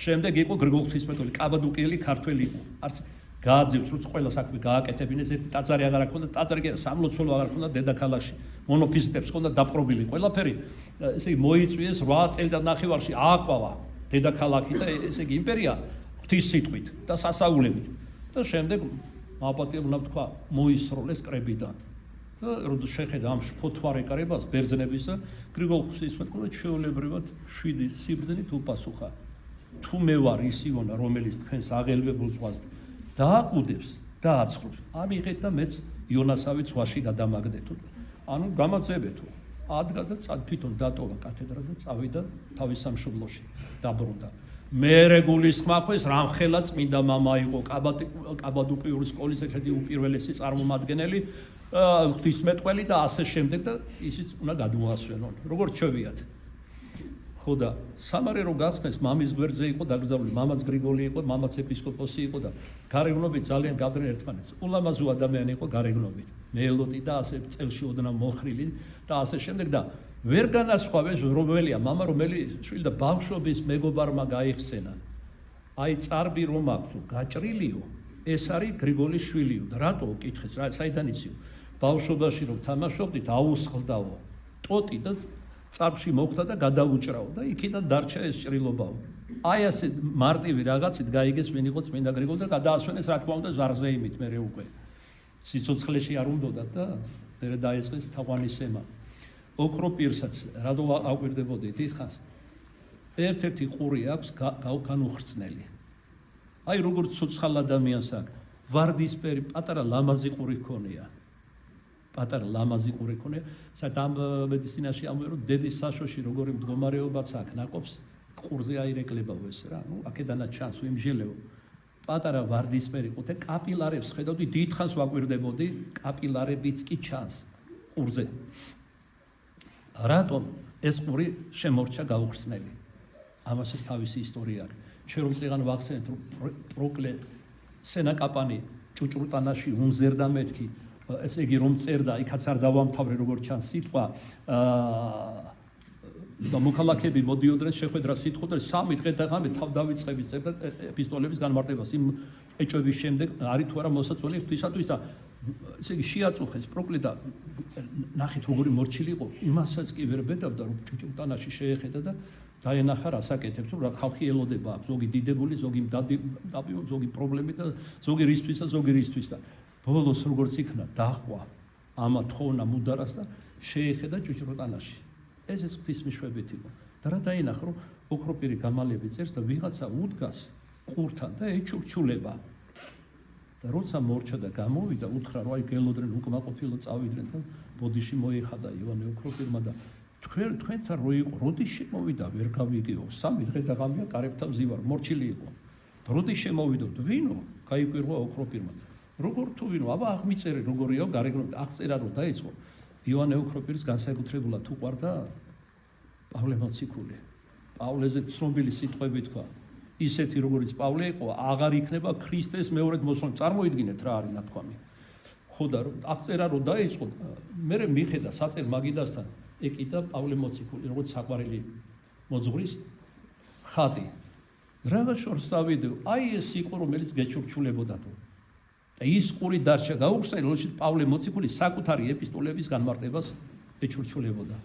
შემდეგ იყო გრიგოლ ღვთისმეტყველი კაბადოკიელი ქართველი იყო არც გააძევს როცა ყველა საქმე გააკეთებინეს ერთი ტაძარი აღარ აქვს ტაძარი კი სამლოცველო აღარ აქვს დედაქალაქში მონოფიზიტებს ჰქონდა დაპყრობილი ყველაფერი ესე იგი მოიწვიეს 8 წელიწადნახევარში ააყვავა დედაქალაქი და ესე იგი იმპერია ღვთის სიტყვით და სასაულებით და შემდეგ აპატიებმა თქვა მოისროლეს კრებიდან და როდის შეხედა ამ ფოთვარ ეკარებას ბერძნების და გრიგოლ ღვთისმეტყველს ჩვეულებრივად 7 სიბრძნით უპასუხა თუ მე ვარ ის ივონა რომელიც თქვენს აღელვებულს ვას დააყუდებს დააცხრობს ამიღეთ და მეც იონასავით ზღვაში გადამაგდეთო ანუ გამაძებეთო ადგა და თვითონ დატოვა კათედრა და წავიდა თავის სამშობლოში დაბრუნდა. მე გულისხმობს რამხელა წმინდა მამა იყო კაბადოკიური სკოლის ერთ-ერთი უპირველესი წარმომადგენელი, ღვთისმეტყველი და ასე შემდეგ და ისიც უნდა გადმოასვენონ. როგორ ჩვევიათ? ხო და სამარე რო გახსნეს მამის გვერდზე იყო დაკრძალული, მამაც გრიგოლი იყო, მამაც ეპისკოპოსი იყო და გარეგნობით ძალიან გავდრენ ერთმანეთს. ულამაზო ადამიანი იყო გარეგნობით. მელოდი და ასე წელში ოდნავ მოხრილი და ასე შემდეგ და ვერ განასხვავეს რომელია მამა რომელი შვილი და ბავშვობის მეგობარმა გაიხსენა. აი წარბი რომ აქვს გაჭრილიო, ეს არის გრიგოლის შვილიო და რატო უკითხეს, საიდან იცი? ბავშვობაში რომ თამაშობდით აუსხლდაო. ტოტი და წარბში მოხვდა და გადაუჭრაო და იქიდან დარჩა ეს ჭრილობაო. აი ასე მარტივი რაღაცით გაიგეს ვინ იყო წმინდა გრიგოლი და გადაასვენეს რა თქმა უნდა ზარზე იმით მე უკვე. სიცოცხლეში არ უნდათ და მე დაიწყეს თაყვანის ემა. ოქროპირსაც რადო აკვირდებოდი დიდხანს ერთ-ერთი ყური აქვს განუხრწნელი. აი როგორც ცოცხალ ადამიანს აქვს ვარდისფერი პატარა ლამაზი ყური ჰქონია. პატარა ლამაზი ყური ჰქონია, საერთოდ ამ მედიცინაში ამბობენ რომ დედის საშოში როგორი მდგომარეობაც აქვს ნაკობს ყურზე აირეკლებაო ეს რა. ნუ აქედანაც ჩანს ვიმჟელეო. პატარა ვარდისფერი ყუთე კაპილარებს ხედავდი დიდხანს ვაკვირდებოდი, კაპილარებიც კი ჩანს ყურზე. რატომ ეს ყური შემორჩა გაუხსნელი? ამასაც თავისი ისტორია აქვს. ჩვენ რომ წეგან ვახსენეთ რომ პროკლე სენაკაპანი ჭუჭრუტანაში უნზერდა მეთქი, ესე იგი რომ წერდა, იქაც არ დავამთავრე როგორ ჩანს სიტყვა, და მოქალაქეები მოდიოდნენ შეხვედრა სიტყვოდა 3 დღე და ღამე თავ დავიწყებით წერდა ეპისტოლების განმარტებას იმ ეჭვების შემდეგ არის თუ არა მოსაწვეული ღვთისათვის და ესე იგი შეაწუხეს პროკლე და ნახეთ როგორი მორჩილი იყო, იმასაც კი ვერ ბედავდა რომ ჭუჭრუტანაში შეეხედა და დაენახა რას აკეთებს, რა ხალხი ელოდება აქვს, ზოგი დიდებული, ზოგი დაბიო, ზოგი პრობლემები და ზოგი რისთვის და ზოგი რისთვის და ბოლოს როგორც იქნა დახვა ამა თხოვნა მუდარას და შეეხედა ჭუჭრუტანაში. ესეც ღვთისმიშვებით იყო. და რა დაინახა რომ ოქროპირი გამალები წერს და ვიღაცა უდგას ყურთან და ეჩურჩულება. და როცა მორჩა და გამოვიდა, უთხრა რომ აი გელოდრენ უკმაყოფილო წავიდნენ და ბოდიში მოიხადა ივანე ოქროპირმა და თქვენთან რო იყო, როდის შემოვიდა ვერ გავიგეო, 3 დღე და ღამეა კარებთან ვზივარ, მორჩილი იყო. როდის შემოვიდოთ, ვინო? გაიკვირვა ოქროპირმა. როგორ თუ ვინო, აბა აღმიწერე როგორიაო, გარეგნობით აღწერა რომ დაიწყო. ივანე ოქროპირის განსაკუთრებულად თუ ყვარდა პავლე მოციქული. პავლეზე ცნობილი სიტყვები თქვა. ისეთი როგორიც პავლე იყო, აღარ იქნება ქრისტეს მეორედ მოსვლა. წარმოიდგინეთ რა არის ნათქვამი. ხო და აღწერა რომ დაიწყო, მე მიხედა საწერ მაგიდასთან ეკიდა პავლე მოციქული, როგორც საყვარელი მოძღვრის ხატი. რაღაც შორს დავიდე, აი ეს იყო რომელიც გეჩურჩულებოდა თუ. და ის ყური დარჩა გაუხსნელი, რომელშიც პავლე მოციქული საკუთარი ეპისტოლების განმარტებას ეჩურჩულებოდა.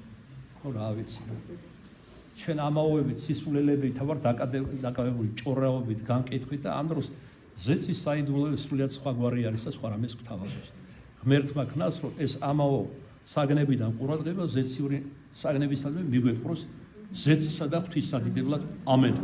ხო რა ვიცი. ჩვენ ამაოებით სისულელებით ვარ დაკავებული ჭორაობით, განკითხვით და ამ დროს ზეცის საიდუმლო სრულიად სხვაგვარი არის და სხვა რამეს გვთავაზობს. ღმერთმა ქნას რომ ეს ამაო საგნებიდან ყურადღება ზეციური საგნებისადმი მიგვეპყროს ზეცისა და ღვთის სადიდებლად. ამენ.